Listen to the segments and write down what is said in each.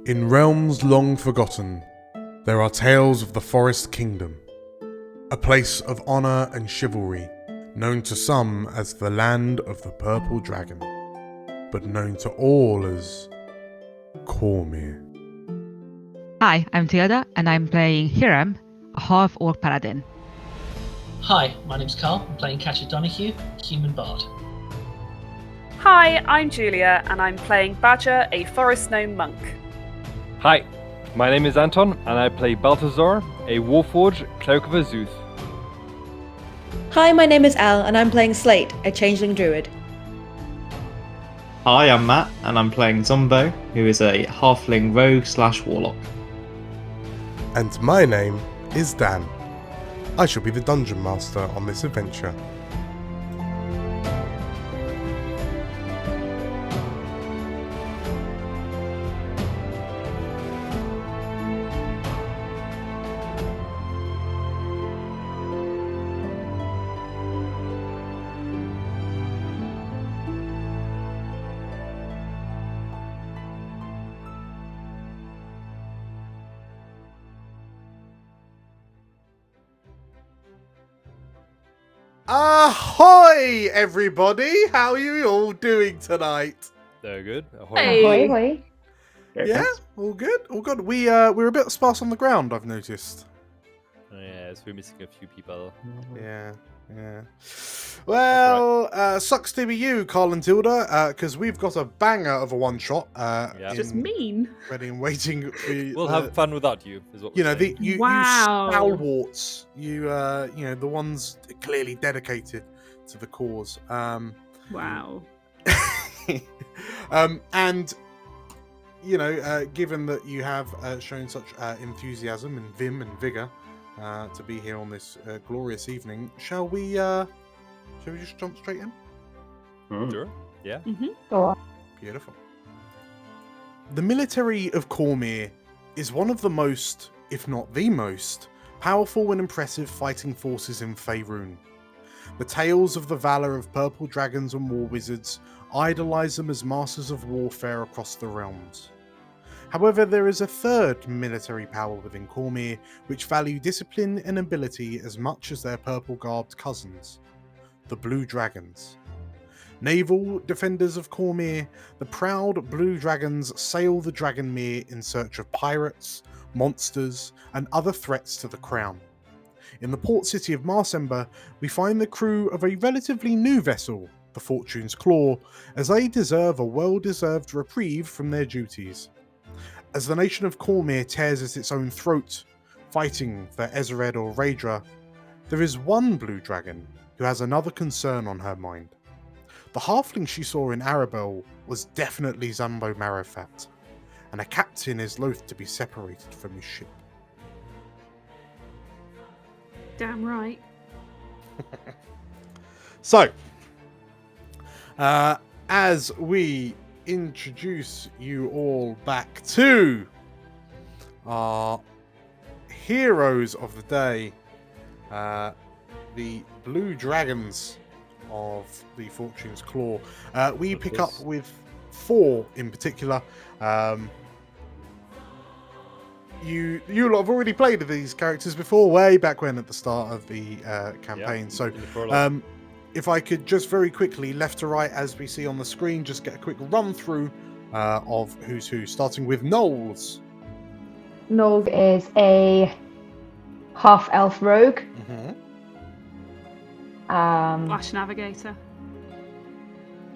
In realms long forgotten, there are tales of the Forest Kingdom, a place of honour and chivalry, known to some as the Land of the Purple Dragon, but known to all as Cormyr. Hi, I'm Tilda, and I'm playing Hiram, a half-orc paladin. Hi, my name's Carl. I'm playing Catcher Donahue, human bard. Hi, I'm Julia, and I'm playing Badger, a forest gnome monk. Hi, my name is Anton, and I play Balthazar, a Warforged Cleric of Azuth. Hi, my name is Al, and I'm playing Slate, a changeling druid. Hi, I'm Matt, and I'm playing Zumbo, who is a halfling rogue/warlock. And my name is Dan. I shall be the dungeon master on this adventure. Ahoy, everybody! How are you all doing tonight? Very good. Hey. Ahoy. Yeah, all good, all good. We're a bit sparse on the ground, I've noticed. Yes, we're missing a few people. Yeah. Well, sucks to be you, Carl and Tilda, because we've got a banger of a one-shot. Just mean. Ready and waiting for you. We'll have fun without you, is what You we're know, saying. you Wow. stalwarts, you know, the ones clearly dedicated to the cause. Wow. And you know, given that you have shown such enthusiasm and vim and vigor to be here on this glorious evening, shall we just jump straight in? Sure. Yeah. Go on. Beautiful. The military of Cormyr is one of the most, if not the most, powerful and impressive fighting forces in Faerun. The tales of the valour of purple dragons and war wizards idolise them as masters of warfare across the realms. However, there is a third military power within Cormyr which value discipline and ability as much as their purple-garbed cousins, the Blue Dragons. Naval defenders of Cormyr, the proud Blue Dragons sail the Dragonmere in search of pirates, monsters, and other threats to the crown. In the port city of Marsember, we find the crew of a relatively new vessel, the Fortune's Claw, as they deserve a well-deserved reprieve from their duties. As the nation of Cormyr tears at its own throat, fighting for Ezered or Raedra, there is one Blue Dragon who has another concern on her mind. The halfling she saw in Arabelle was definitely Zumbo Marrowfat, and a captain is loath to be separated from his ship. Damn right. So, as we introduce you all back to our heroes of the day, the Blue Dragons of the Fortune's Claw, we pick up with 4 in particular. You lot have already played with these characters before, way back when at the start of the campaign. So, if I could just very quickly, left to right, as we see on the screen, just get a quick run through of who's who, starting with Knowles. Nog is a half-elf rogue. Flash navigator.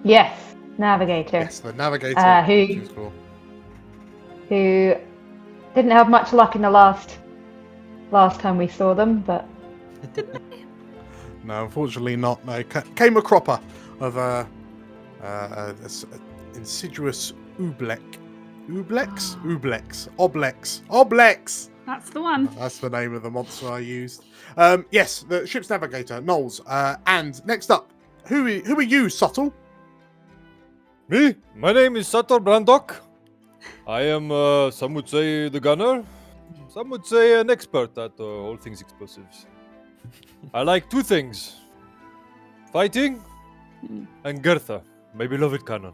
Yes, navigator. Yes, the Navigator. Who didn't have much luck in the last time we saw them, but No, unfortunately not. No, came a cropper of a insidious Ublex. Oblex. That's the one. That's the name of the monster I used. Yes, the ship's navigator, Knowles. And next up, who are you, Subtle? Me? My name is Sator Brandok. I am, some would say, the gunner. Some would say an expert at all things explosives. I like 2 things. Fighting and Gertha, my beloved cannon.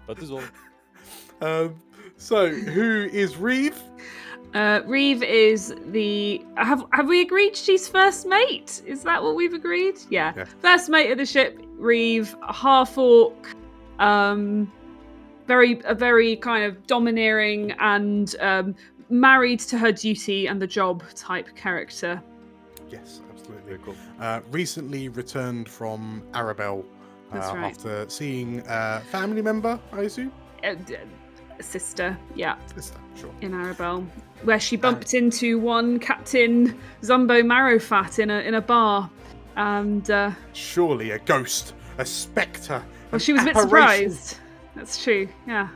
That is all. So, who is Reeve? Reeve is the. Have we agreed she's first mate? Is that what we've agreed? Yeah. First mate of the ship, Reeve, half orc, very kind of domineering and married to her duty and the job type character. Yes, absolutely. Very cool. Recently returned from Arabelle That's right. after seeing a family member, I assume? Sister, yeah. Sister, sure. In Arabelle, where she bumped into one Captain Zumbo Marrowfat in a bar, and surely a ghost, a spectre. Well, she was a bit surprised. That's true. Yeah.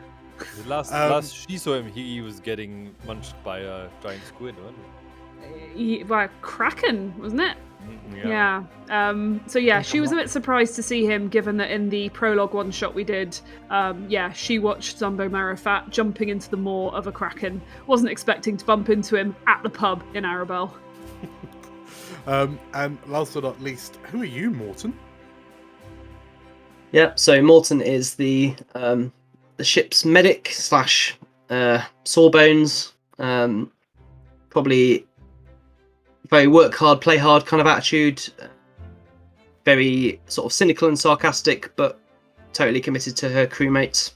The last she saw him, he was getting munched by a giant squid, wasn't he? By a kraken, wasn't it? Yeah. So yeah, she was a bit surprised to see him, given that in the prologue one shot we did, she watched Zumbo Marrowfat jumping into the maw of a kraken. Wasn't expecting to bump into him at the pub in Arabelle. And last but not least, who are you, Morton? Yep. So Morton is the ship's medic / sawbones. Probably very work hard, play hard kind of attitude. Very sort of cynical and sarcastic, but totally committed to her crewmates.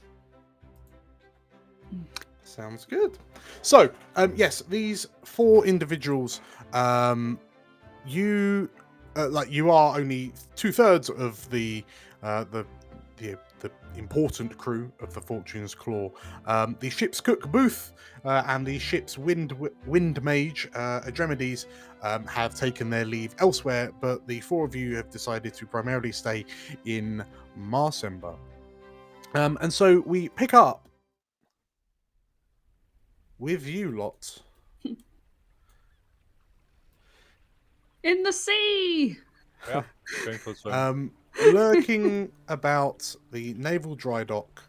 Sounds good. So, yes, these 4 individuals, you are only 2/3 of the important crew of the Fortune's Claw. The ship's cook Booth and the ship's wind mage Adremides have taken their leave elsewhere, but the 4 of you have decided to primarily stay in Marsember. And so we pick up with you lot. In the sea! Yeah, going for a swim. Lurking about the naval dry dock,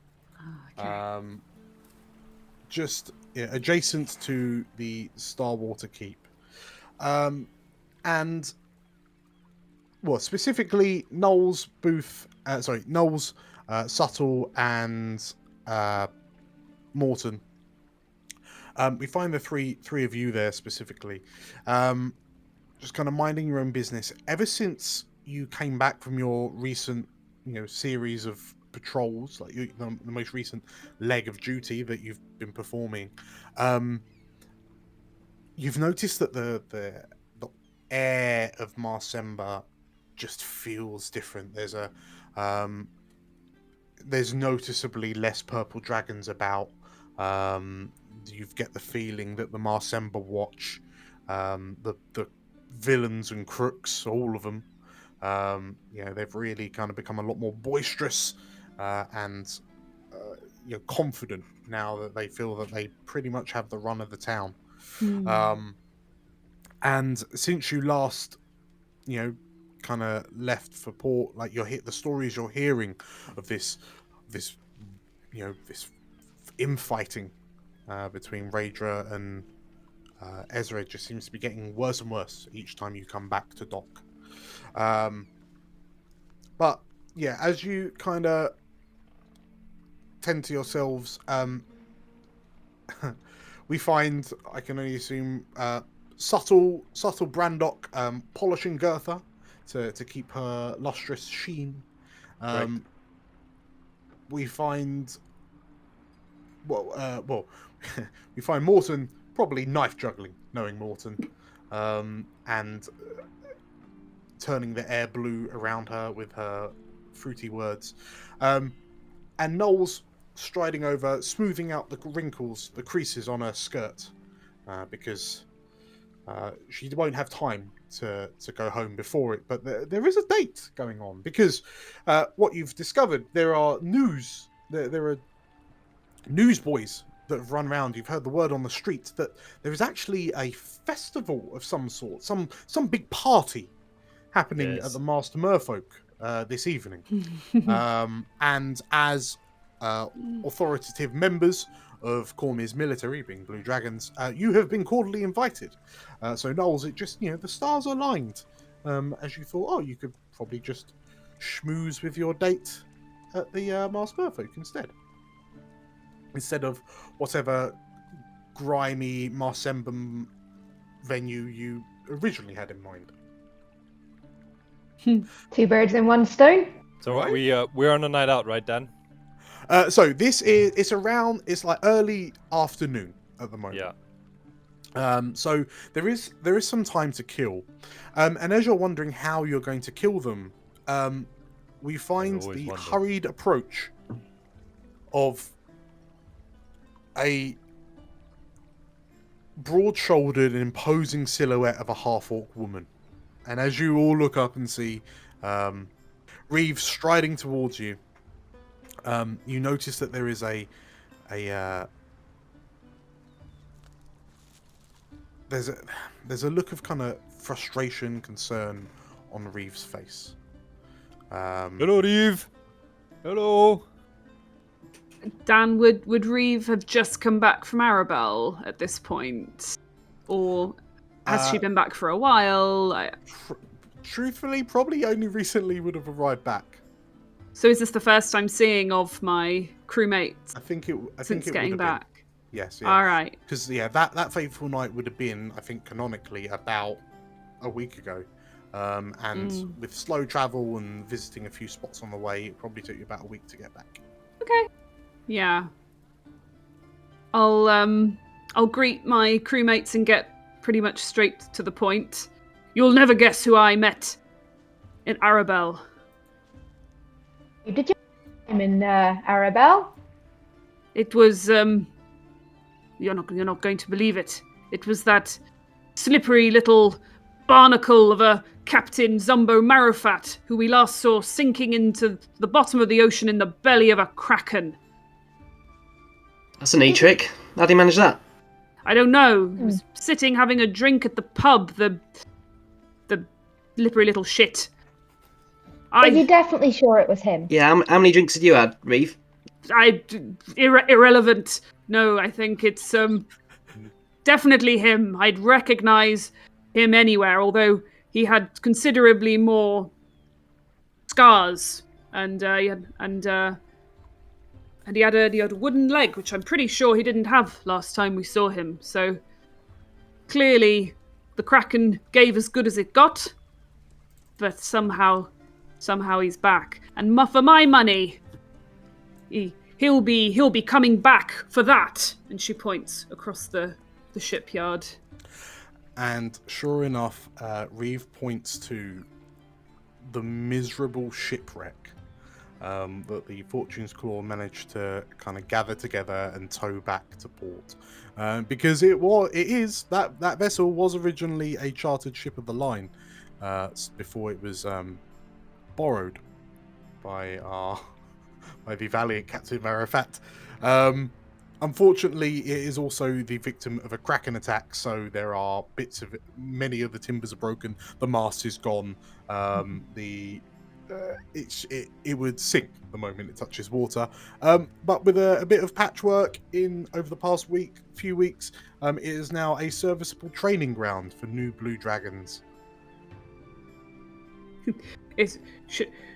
just adjacent to the Starwater Keep, and well, specifically Knowles, Booth, Knowles, Subtle, and Morton. We find the three of you there specifically, just kind of minding your own business. Ever since you came back from your recent, series of patrols, like the most recent leg of duty that you've been performing, you've noticed that the air of Marsember just feels different. There's noticeably less purple dragons about. You get the feeling that the Marsember Watch, the villains and crooks, all of them, they've really kind of become a lot more boisterous and confident now that they feel that they pretty much have the run of the town. And since you last, kind of left for port, like the stories you're hearing of this infighting between Raedra and Ezra just seems to be getting worse and worse each time you come back to dock. But yeah, as you kind of tend to yourselves, we find, I can only assume, subtle Brandok polishing Gertha to keep her lustrous sheen. We find we find Morton probably knife juggling, knowing Morton, and turning the air blue around her with her fruity words. And Knowles striding over, smoothing out the wrinkles, the creases on her skirt, because she won't have time to go home before it. But there is a date going on, because what you've discovered, there are newsboys that have run around. You've heard the word on the street that there is actually a festival of some sort, some big party happening at the Master Merfolk this evening. And as authoritative members of Cormyr's military, being Blue Dragons, you have been cordially invited. So Knowles, it just, the stars are aligned, as you thought, you could probably just schmooze with your date at the Master Merfolk instead. instead of whatever grimy Marsember venue you originally had in mind. 2 birds in 1 stone. So Right. we're on a night out, right, Dan? So this is it's like early afternoon at the moment. Yeah. So there is some time to kill, and as you're wondering how you're going to kill them, we find always the wonder. hurried approach of a broad-shouldered and imposing silhouette of a half-orc woman. And as you all look up and see Reeve striding towards you, you notice that there is there's a look of kind of frustration, concern on Reeve's face. Hello, Reeve. Hello. Dan, would Reeve have just come back from Arabelle at this point? Or has she been back for a while? Truthfully, probably only recently would have arrived back. So is this the first time seeing of my crewmates I think it since would getting have back? been. Yes, yeah. All right. Because that fateful night would have been, I think, canonically about a week ago. And with slow travel and visiting a few spots on the way, it probably took you about a week to get back. Okay. Yeah. I'll greet my crewmates and get pretty much straight to the point. You'll never guess who I met in Arabelle. Did you I'm in Arabelle? It was you're not going to believe it. It was that slippery little barnacle of a Captain Zumbo Marrowfat, who we last saw sinking into the bottom of the ocean in the belly of a kraken. That's a neat trick. How do you manage that? I don't know. He was sitting having a drink at the pub, the slippery little shit. Are you definitely sure it was him? Yeah, how many drinks had you had, Reeve? Irrelevant. No, I think it's definitely him. I'd recognise him anywhere, although he had considerably more scars, and he had a wooden leg, which I'm pretty sure he didn't have last time we saw him. So clearly, the Kraken gave as good as it got, but somehow he's back. And for my money, he'll be coming back for that. And she points across the shipyard. And sure enough, Reeve points to the miserable shipwreck that the Fortune's Claw managed to kind of gather together and tow back to port. Because that vessel was originally a chartered ship of the line before it was borrowed by the valiant Captain Marrowfat. Unfortunately, it is also the victim of a Kraken attack, so there are bits of it. Many of the timbers are broken. The mast is gone. It would sink the moment it touches water. But with a bit of patchwork over the past few weeks, it is now a serviceable training ground for new blue dragons. It's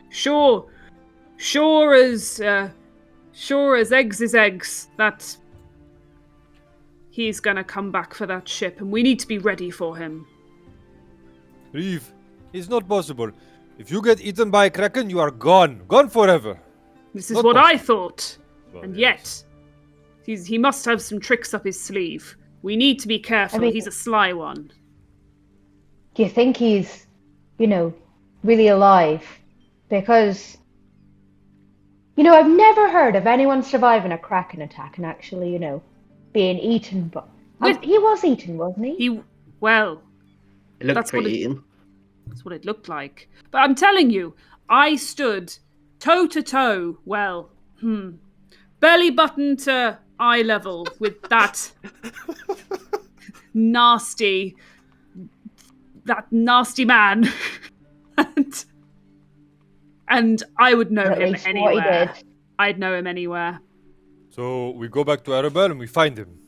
sure as eggs is eggs that he's gonna come back for that ship, and we need to be ready for him. Reeve, it's not possible. If you get eaten by a kraken, you are gone forever. This is Not what possible. I thought, Well, and yes. yet he must have some tricks up his sleeve. We need to be careful. I mean- He's a sly one. Do you think he's, really alive? Because, I've never heard of anyone surviving a Kraken attack and actually, being eaten. But he was eaten, wasn't he? Well, It looked That's what pretty it- eaten. that's what it looked like. But I'm telling you, I stood toe to toe, belly button to eye level with that nasty man. and I would know At him least what he anywhere. did. I'd know him anywhere. So we go back to Arabelle and we find him.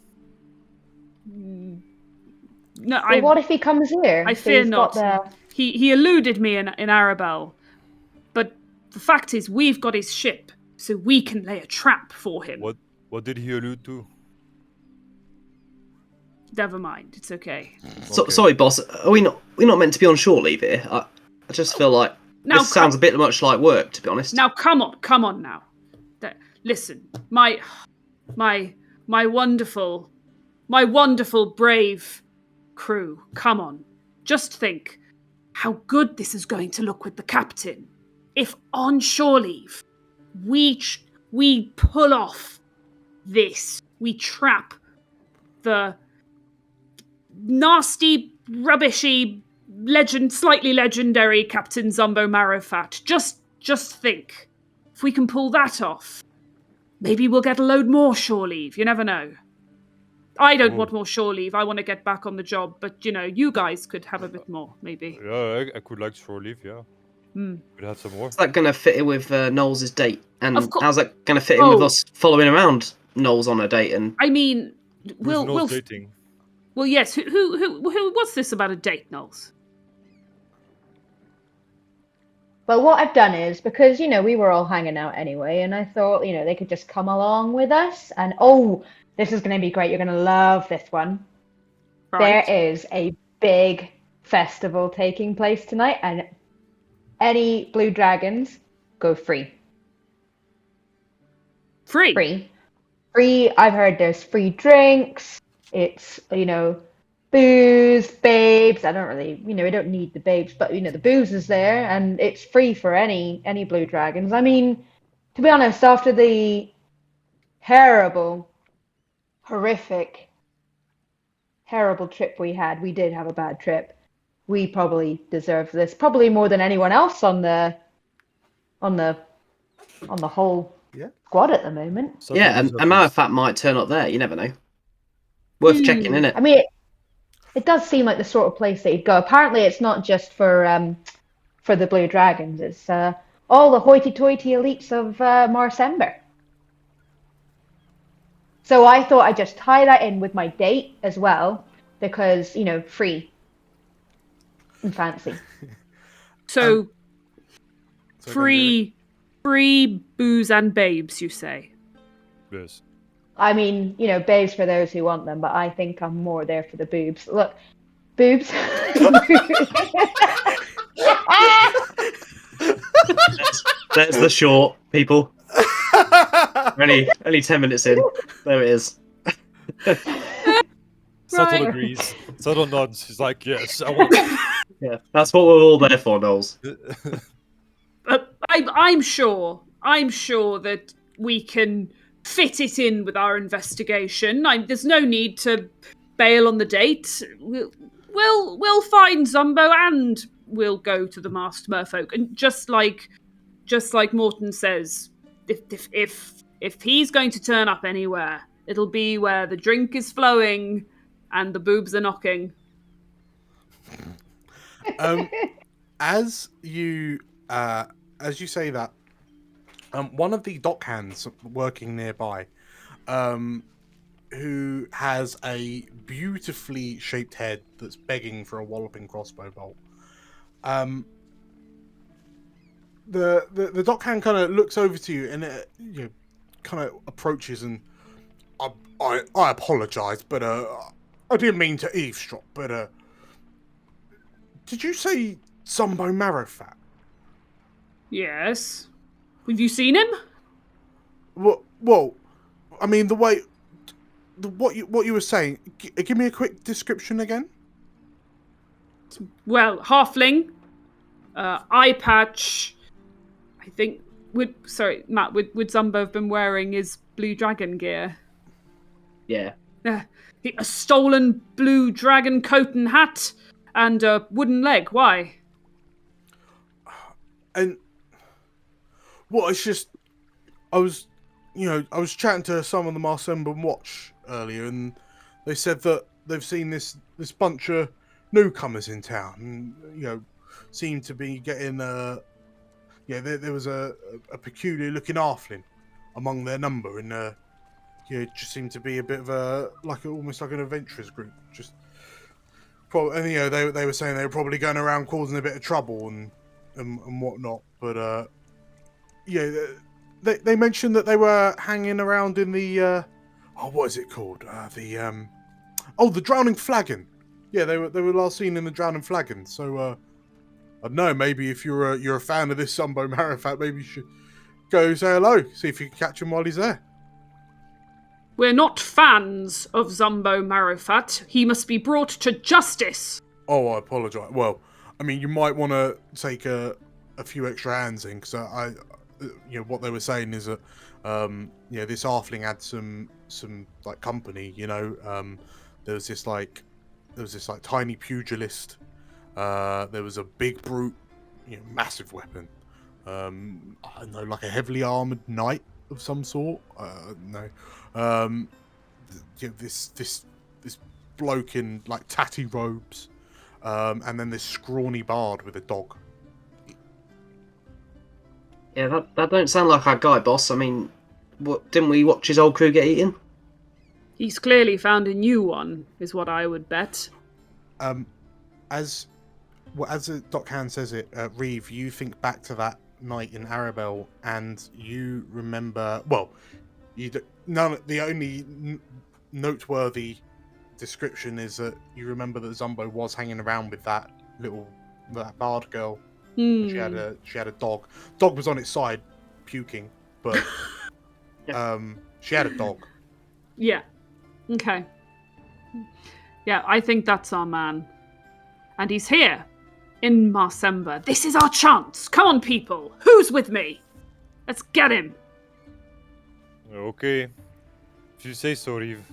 No, Well, what if he comes here? I So fear he's got not. He eluded me in Arabelle, but the fact is we've got his ship, so we can lay a trap for him. What did he allude to? Never mind. It's okay. Okay. Sorry, boss. Are we're not meant to be on short leave here. I just feel like Now this sounds a bit much like work, to be honest. Now, come on now. Listen, my wonderful, brave crew. Come on, just think how good this is going to look with the captain. If on shore leave, we pull off this, we trap the nasty, rubbishy, slightly legendary Captain Zumbo Marrowfat. Just think, if we can pull that off, maybe we'll get a load more shore leave. You never know. I don't want more shore leave. I want to get back on the job, but you guys could have a bit more, maybe. Yeah, I could like shore leave. Yeah. Could have some more. How's that going to fit in with Knowles' date? And Of course. how's that going to fit in with us following around Knowles on a date? And I mean, We'll we'll dating. well, yes. Who? What's this about a date, Knowles? Well, what I've done is, because, we were all hanging out anyway, and I thought, they could just come along with us. And, this is going to be great. You're going to love this one. Right. There is a big festival taking place tonight, and any blue dragons go free. Free. Free. I've heard there's free drinks. It's, booze, babes. I don't really, we don't need the babes, but the booze is there, and it's free for any blue dragons. I mean, to be honest, after the horrific, terrible trip we had, we did have a bad trip. We probably deserve this, probably more than anyone else on the whole squad at the moment. yeah, and Marrowfat might turn up there. You never know. Worth checking, isn't it? I mean, it does seem like the sort of place that you'd go. Apparently, it's not just for the Blue Dragons. It's all the hoity-toity elites of Marsember. So I thought I'd just tie that in with my date as well, because, free and fancy. So, free booze and babes, you say? Yes. I mean, babes for those who want them, but I think I'm more there for the boobs. Look, boobs. There's the short, people. Only 10 minutes in. There it is. Subtle agrees. Subtle nods. He's like, yes, I want it. Yeah, that's what we're all there for, Knowles. I'm sure that we can fit it in with our investigation. There's no need to bail on the date. We'll find Zumbo and we'll go to the masked merfolk. And just like Morton says, if he's going to turn up anywhere, it'll be where the drink is flowing and the boobs are knocking. As you say that, one of the dock hands working nearby, who has a beautifully shaped head that's begging for a walloping crossbow bolt, the dock hand kind of looks over to you and kind of approaches, and I apologise, but I didn't mean to eavesdrop, but did you say Zumbo Marrowfat? Yes. Have you seen him? Well, I mean, what you were saying. Give me a quick description again. Well, halfling, eye patch. I think. Matt. Would Zumbo have been wearing his blue dragon gear? Yeah. A stolen blue dragon coat and hat, and a wooden leg. Why? And it's just, I was chatting to some of the Marsember Watch earlier, and they said that they've seen this bunch of newcomers in town, and seem to be getting there was a peculiar looking halfling among their number, and it just seemed to be a bit of almost like an adventurers group. Just probably, and they were saying they were probably going around causing a bit of trouble and whatnot, but they mentioned that they were hanging around in the what is it called? The Drowning Flagon. Yeah, they were last seen in the Drowning Flagon. So I don't know. Maybe if you're a fan of this Zumbo Marrowfat, maybe you should go say hello. See if you can catch him while he's there. We're not fans of Zumbo Marrowfat. He must be brought to justice. Oh, I apologise. Well, I mean, you might want to take a few extra hands in, because what they were saying is that this halfling had some like company. There was this tiny pugilist. There was a big brute, massive weapon. I don't know, like a heavily armored knight of some sort. This bloke in like tatty robes, and then this scrawny bard with a dog. Yeah, that don't sound like our guy, boss. I mean, didn't we watch his old crew get eaten? He's clearly found a new one, is what I would bet. As the Dockhand says it, Reeve, you think back to that night in Arabelle, and you remember. Well, the only noteworthy description is that you remember that Zumbo was hanging around with that bard girl. She had a dog. Dog was on its side, puking, but she had a dog. Yeah. Okay. Yeah, I think that's our man. And he's here, in Marsember. This is our chance! Come on, people! Who's with me? Let's get him! Okay. If you say so, Reeve.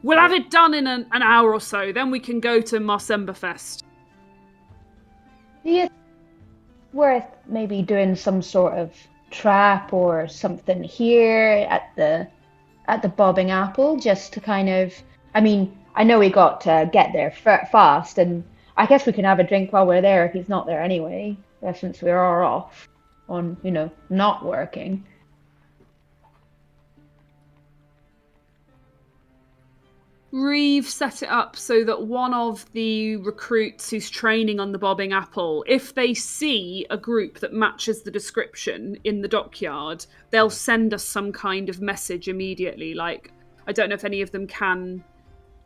We'll have it done in an hour or so, then we can go to Marsember Fest. Do you think it's worth maybe doing some sort of trap or something here at the Bobbing Apple, just to kind of... I mean, I know we got to get there fast, and I guess we can have a drink while we're there if he's not there anyway, since we are off on, not working. Reeve set it up so that one of the recruits who's training on the Bobbing Apple, if they see a group that matches the description in the dockyard, they'll send us some kind of message immediately. Like, I don't know if any of them can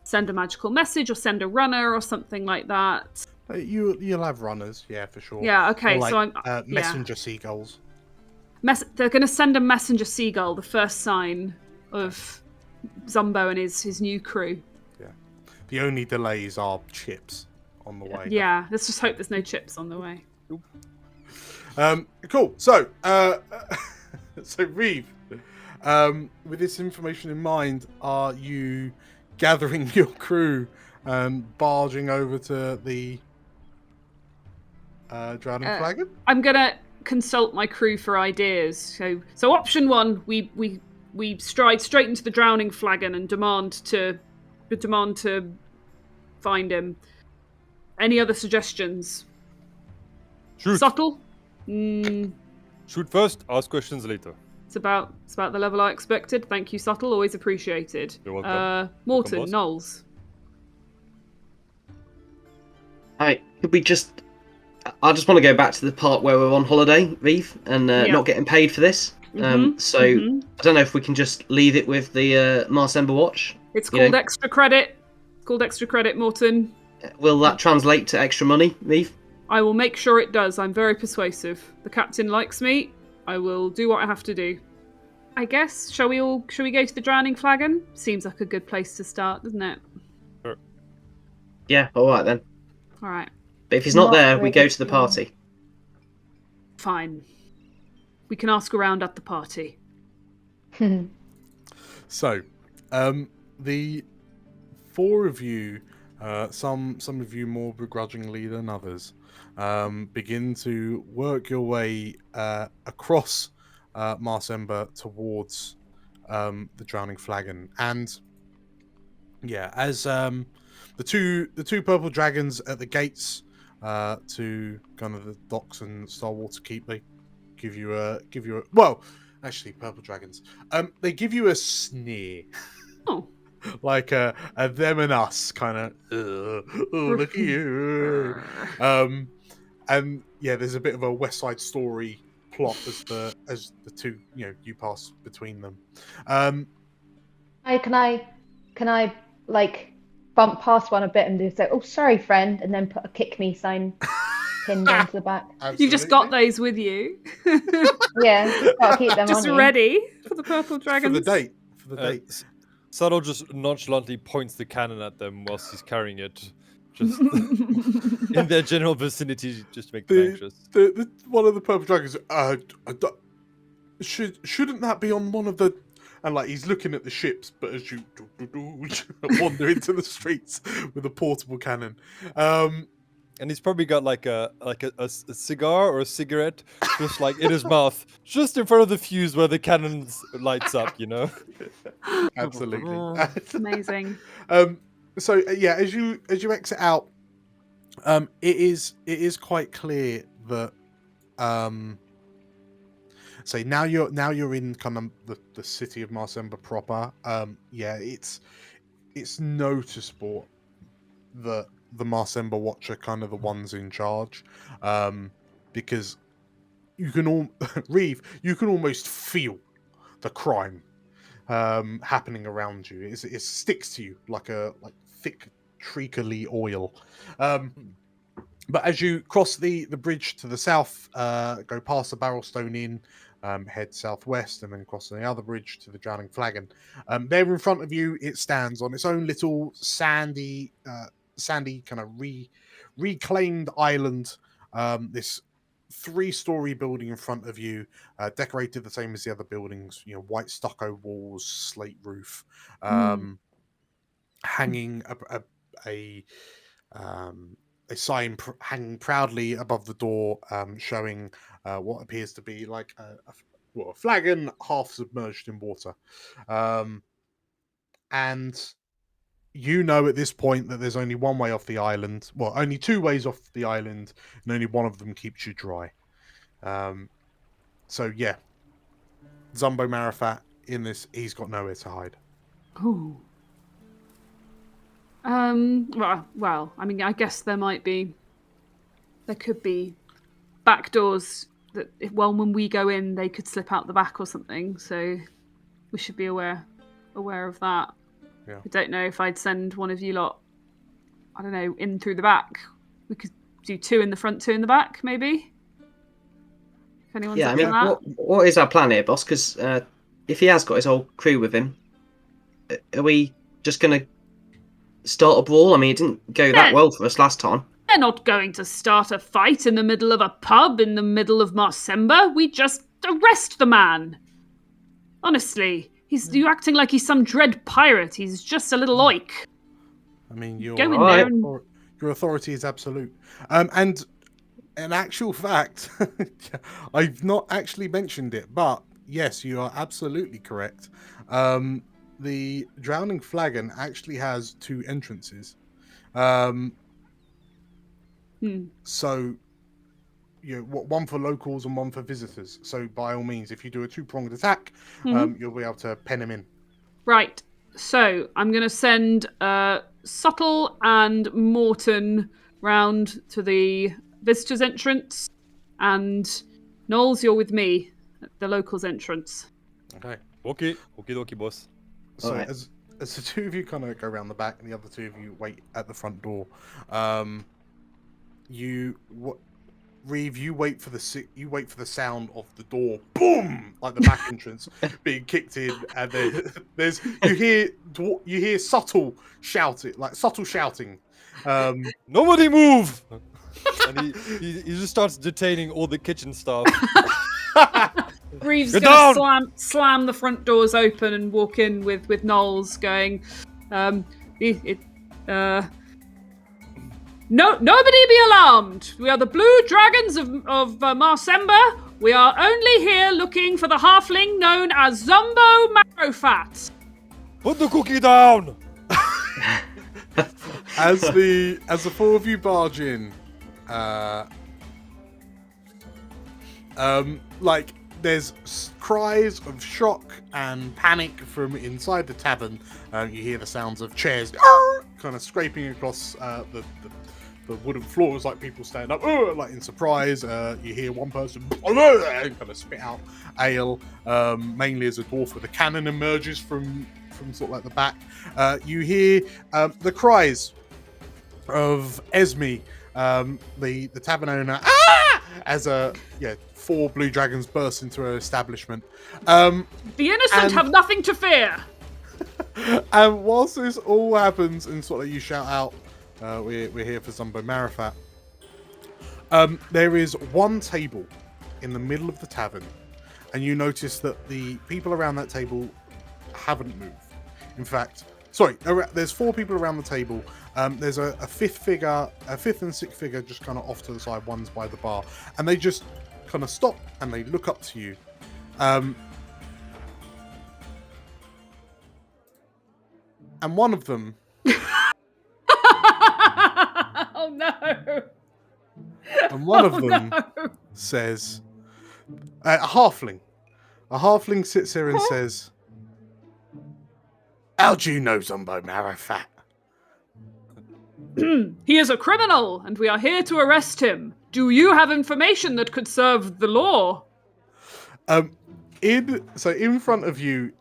send a magical message or send a runner or something like that. You'll have runners, yeah, for sure. Yeah, okay, or like, so I'm... messenger seagulls. They're going to send a messenger seagull, the first sign of Zumbo and his new crew. Yeah. The only delays are chips on the way. Yeah, let's just hope there's no chips on the way. Cool. So, Reeve, with this information in mind, are you gathering your crew and barging over to the Drowning Flagon? I'm gonna consult my crew for ideas. So option one, we stride straight into the Drowning Flagon and demand to find him. Any other suggestions? Shoot. Subtle? Shoot first, ask questions later. It's about the level I expected. Thank you, Subtle. Always appreciated. You're welcome. Morton, Welcome, Knowles. Hi, could we just... I just want to go back to the part where we're on holiday, Reeve, and not getting paid for this. I don't know if we can just leave it with the Marsember Watch. It's called extra credit. It's called extra credit, Morton. Will that translate to extra money, Reeve? I will make sure it does. I'm very persuasive. The captain likes me. I will do what I have to do. I guess, shall we go to the Drowning Flagon? Seems like a good place to start, doesn't it? Sure. Yeah, alright then. Alright. But if he's not there, we go to the party. Fine. We can ask around at the party. So, the four of you, some of you more begrudgingly than others, begin to work your way across Marsember towards the Drowning Flagon, and as the two purple dragons at the gates to kind of the docks and Starwater Keep, they give you a well, actually, purple dragons, they give you a sneer. Oh. Like a them and us kind of, oh, look at you. And yeah, there's a bit of a West Side Story plop as the two, you pass between them. Can I like bump past one a bit and do say, "Oh, sorry, friend," and then put a kick me sign pinned onto the back? Absolutely. You've just got those with you. Yeah, gotta keep them Just on you. ready for the purple dragons. For the date. Subtle just nonchalantly points the cannon at them whilst he's carrying it. Just in their general vicinity, just to make them anxious. One of the purple dragons. Shouldn't that be on one of the? And like he's looking at the ships, but as you wander into the streets with a portable cannon, and he's probably got like a cigar or a cigarette, just like in his mouth, just in front of the fuse where the cannon lights up. Absolutely, amazing. So yeah, as you exit out, it is quite clear that so now you're in kind of the city of Marsember proper. It's noticeable that the Marsember Watch are kind of the ones in charge, because you can Reeve, you can almost feel the crime happening around you. It sticks to you like thick treacly oil. But as you cross the bridge to the south, go past the Barrelstone Inn, head southwest, and then cross the other bridge to the Drowning Flagon. There in front of you, it stands on its own little sandy kind of reclaimed island. This 3-story building in front of you, decorated the same as the other buildings. White stucco walls, slate roof, hanging a sign hanging proudly above the door, showing what appears to be like a flagon half submerged in water. And at this point that there's only one way off the island. Well, only 2 ways off the island, and only one of them keeps you dry. So yeah, Zumbo Marrowfat in this, he's got nowhere to hide. Ooh. Well, I mean, I guess there could be back doors that, when we go in, they could slip out the back or something. So we should be aware of that. Yeah. I don't know if I'd send one of you lot, I don't know, in through the back. We could do 2 in the front, 2 in the back, maybe. If anyone's up for that. What is our plan here, boss? Because if he has got his whole crew with him, are we just going to start a brawl? I mean, it didn't go that well for us last time. They're not going to start a fight in the middle of a pub in the middle of Marsember. We just arrest the man. Honestly, you acting like he's some dread pirate. He's just a little oik. I mean, your authority is absolute. And in actual fact, I've not actually mentioned it, but yes, you are absolutely correct. The Drowning Flagon actually has 2 entrances. So, one for locals and one for visitors. So, by all means, if you do a 2-pronged attack, you'll be able to pen him in. Right. So, I'm going to send Subtle and Morton round to the visitors' entrance, and Knowles, you're with me at the locals' entrance. Okay. Okay, boss. So, as the 2 of you kind of go around the back, and the other 2 of you wait at the front door, Reeve, you wait for the sound of the door, boom, like the back entrance being kicked in, and then you hear subtle shouting. Nobody move! And he just starts detaining all the kitchen staff. Reeve's going to slam the front doors open and walk in with Knowles going, No, nobody be alarmed. We are the Blue Dragons of Marsember. We are only here looking for the halfling known as Zumbo Marrowfat. Put the cookie down! As the 4 of you barge in, there's cries of shock and panic from inside the tavern. You hear the sounds of chairs kind of scraping across wooden floors, like people stand up, like in surprise. You hear one person kind of spit out ale, mainly as a dwarf with a cannon emerges from sort of like the back. You hear the cries of Esme, the tavern owner, as 4 blue dragons burst into her establishment. The innocent have nothing to fear. And whilst this all happens, and sort of you shout out, we're here for Zumbo Marrowfat. There is one table in the middle of the tavern, and you notice that the people around that table haven't moved. In fact, there's 4 people around the table. There's a fifth and sixth figure just kind of off to the side. One's by the bar, and they just kind of stop and they look up to you. And one of them. Oh no! And one of them says, a halfling. A halfling sits there and says, "How do you know Zumbo Marrowfat?" He is a criminal, and we are here to arrest him. Do you have information that could serve the law? In front of you,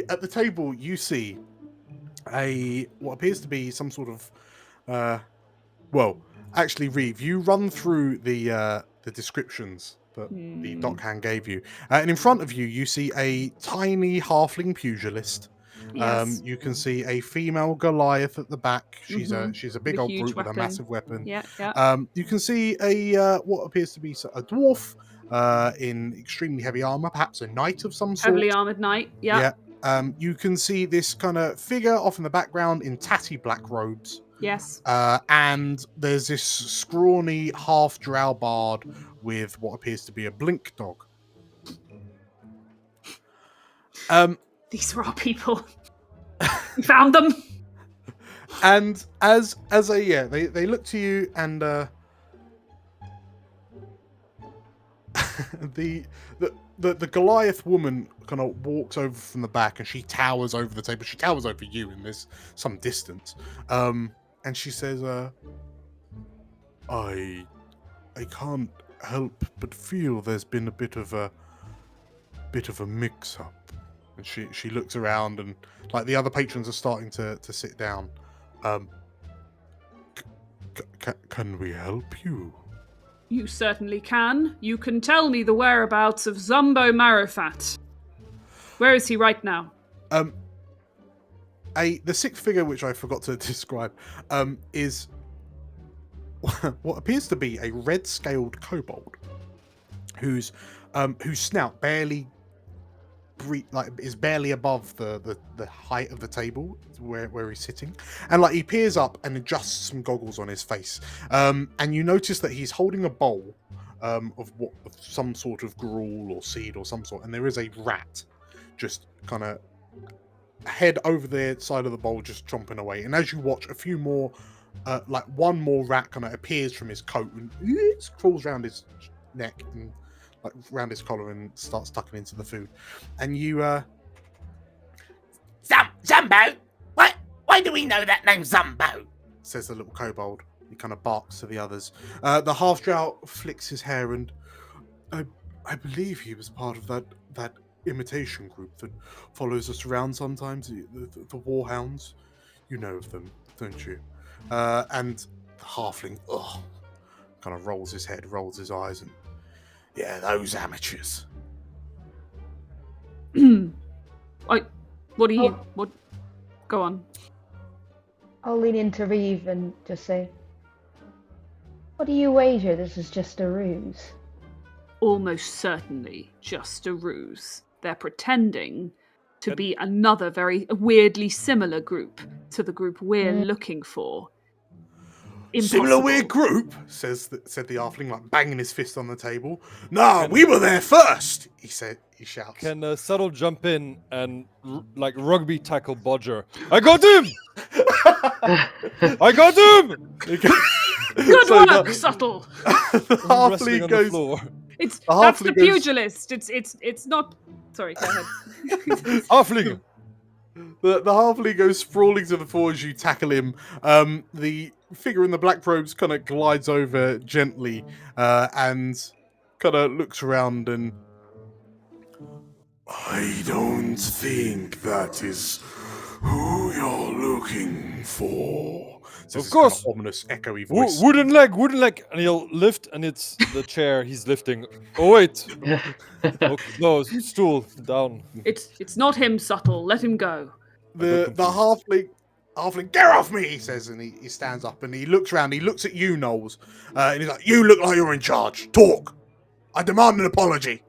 at the table, you see what appears to be some sort of actually, Reeve, you run through the descriptions that the dockhand gave you, and in front of you, you see a tiny halfling pugilist. Yes. You can see a female Goliath at the back. She's a big old brute with a massive weapon. Yeah. You can see a what appears to be a dwarf in extremely heavy armor, perhaps a knight of some sort. Heavily armored knight. Yeah. You can see this kind of figure off in the background in tatty black robes. Yes. And there's this scrawny half drow bard with what appears to be a blink dog. These were our people. We found them. And they look to you, and the Goliath woman kind of walks over from the back, and she towers over the table. She towers over you, and there's some distance. And she says, I can't help but feel there's been a bit of a mix-up. And she looks around, and like the other patrons are starting to sit down. Can we help you? You certainly can. You can tell me the whereabouts of Zumbo Marrowfat. Where is he right now? The sixth figure, which I forgot to describe, is what appears to be a red-scaled kobold, whose snout is barely above the height of the table where he's sitting, and like he peers up and adjusts some goggles on his face, and you notice that he's holding a bowl of some sort of gruel or seed or some sort, and there is a rat just kind of head over the side of the bowl just chomping away. And as you watch, a few more one more rat kind of appears from his coat and crawls around his neck and around his collar and starts tucking into the food. And you Zumbo? Why do we know that name, Zumbo? Says the little kobold. He kind of barks to the others. The half drow flicks his hair, and I believe he was part of that imitation group that follows us around sometimes, the warhounds. You know of them, don't you? And the halfling kind of rolls his head, rolls his eyes, and yeah, those amateurs. What do you... What? Go on. I'll lean into Reeve and just say, what do you wager this is just a ruse? Almost certainly just a ruse. They're pretending to be another very weirdly similar group to the group we're looking for. Impossible. Similar weird group, said the halfling, like banging his fist on the table. No, we were there first, he shouts. Can Subtle jump in and rugby tackle Bodger? I got him! I got him! Good work, Subtle! The halfling goes... That's the pugilist. It's not... Sorry, go ahead. Halfling! The halfling goes sprawling to the floor as you tackle him. The figure in the black robes kind of glides over gently and kind of looks around and... I don't think that is who you're looking for. So Of course. Kind of ominous, echoey voice. Wooden leg, and he'll lift, and it's the chair he's lifting. Oh wait, okay, no, stool down. It's not him, Subtle. Let him go. The halfling, get off me, he says, and he stands up and he looks around. He looks at you, Knowles, and he's like, you look like you're in charge. Talk. I demand an apology.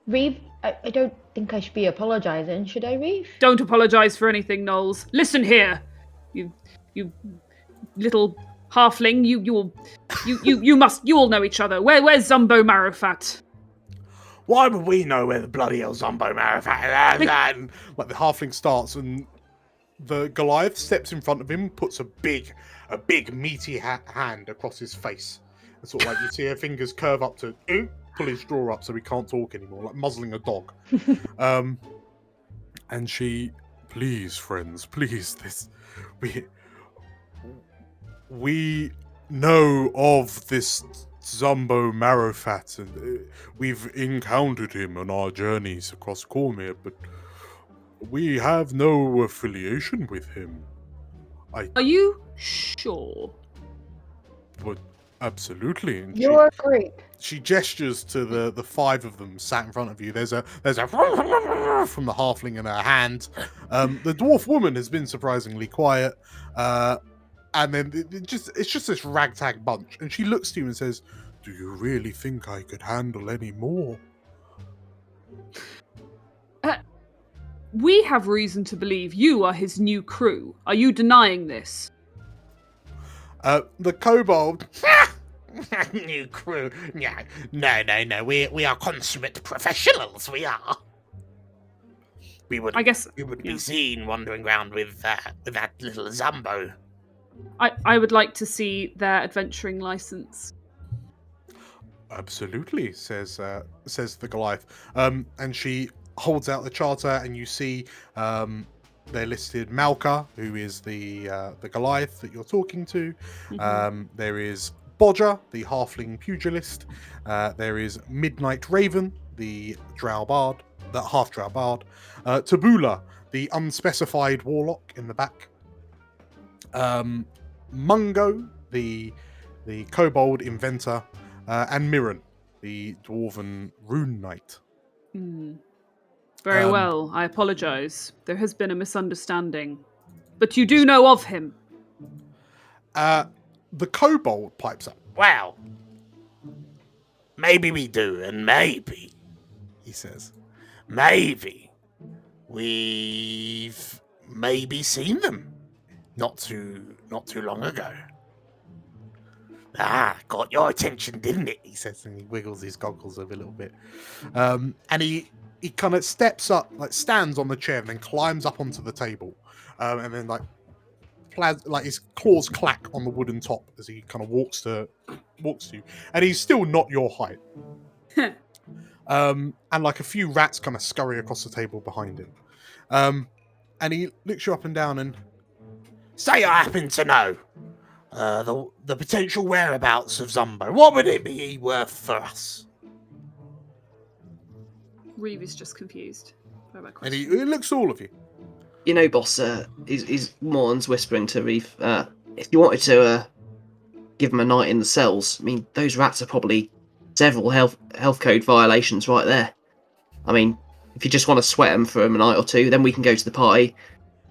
Reeve, I don't think I should be apologising, should I, Reeve? Don't apologise for anything, Knowles. Listen here, you little halfling. You all know each other. Where's Zumbo Marrowfat? Why would we know where the bloody hell Zumbo Marrowfat is? Like the halfling starts, and the Goliath steps in front of him, puts a big meaty hand across his face, and sort of like you see her fingers curve up to pull his jaw up so he can't talk anymore, like muzzling a dog. And she, please, friends, please, we know of this Zumbo Marrowfat, and we've encountered him on our journeys across Cormyr, but we have no affiliation with him. Are you sure? But absolutely. And You're a creep. she gestures to the five of them sat in front of you. There's a from the halfling in her hand. The dwarf woman has been surprisingly quiet, and then it's just this ragtag bunch. And she looks to you and says, "Do you really think I could handle any more?" We have reason to believe you are his new crew. Are you denying this? The kobold. New crew. No. We are consummate professionals. We are. We would be seen wandering around with that little Zumbo. I would like to see their adventuring license. Absolutely, says the Goliath. And she holds out the charter, and you see they're listed Malka, who is the Goliath that you're talking to. Mm-hmm. There is Bodger, the halfling pugilist. There is Midnight Raven, the half drow bard. Tabula, the unspecified warlock in the back. Mungo, the kobold inventor, and Mirren, the dwarven rune knight. Very well, I apologise. There has been a misunderstanding. But you do know of him. The kobold pipes up. Well, maybe we do, and maybe, he says, maybe we've seen them not too long ago. Got your attention, didn't it? He says, and he wiggles his goggles a little bit. And he kind of steps up, like stands on the chair, and then climbs up onto the table, and then like his claws clack on the wooden top as he kind of walks to you, and he's still not your height. And like a few rats kind of scurry across the table behind him, and he looks you up and down and say, I happen to know the potential whereabouts of Zumbo. What would it be worth for us? Reeve is just confused by my and question. he looks at all of you. You know, boss, is Morn's whispering to Reeve, if you wanted to give him a night in the cells, I mean, those rats are probably several health code violations right there. I mean, if you just want to sweat them for a night or two, then we can go to the party,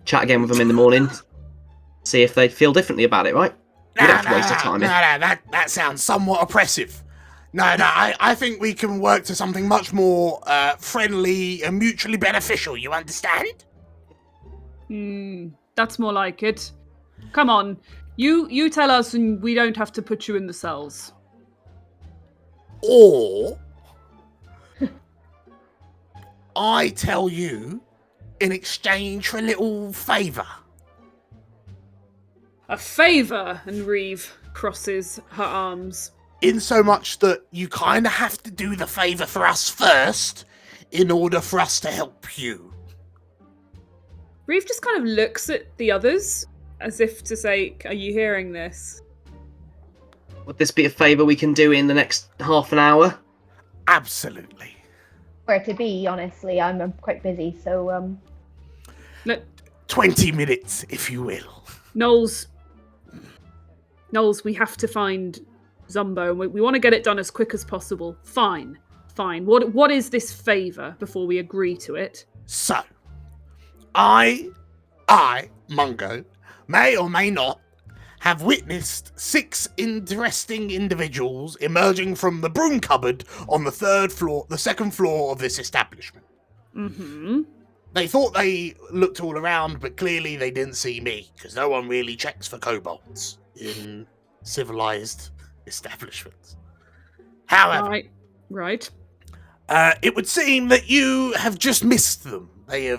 chat again with them in the morning, see if they feel differently about it, right? You don't have to waste our time. That sounds somewhat oppressive. No, I think we can work to something much more friendly and mutually beneficial, you understand? That's more like it. Come on, you tell us and we don't have to put you in the cells. Or I tell you in exchange for a little favour. A favour? And Reeve crosses her arms. In so much that you kind of have to do the favour for us first in order for us to help you. Reeve just kind of looks at the others as if to say, are you hearing this? Would this be a favour we can do in the next half an hour? Absolutely. Where to be, honestly, I'm quite busy, so Look, 20 minutes, if you will. Knowles, we have to find Zumbo, and we want to get it done as quick as possible. Fine. What is this favour before we agree to it? So, I, Mungo, may or may not have witnessed 6 interesting individuals emerging from the broom cupboard on the second floor of this establishment. Mm-hmm. They thought they looked all around, but clearly they didn't see me, because no one really checks for kobolds in civilized establishments. However, Right. It would seem that you have just missed them. They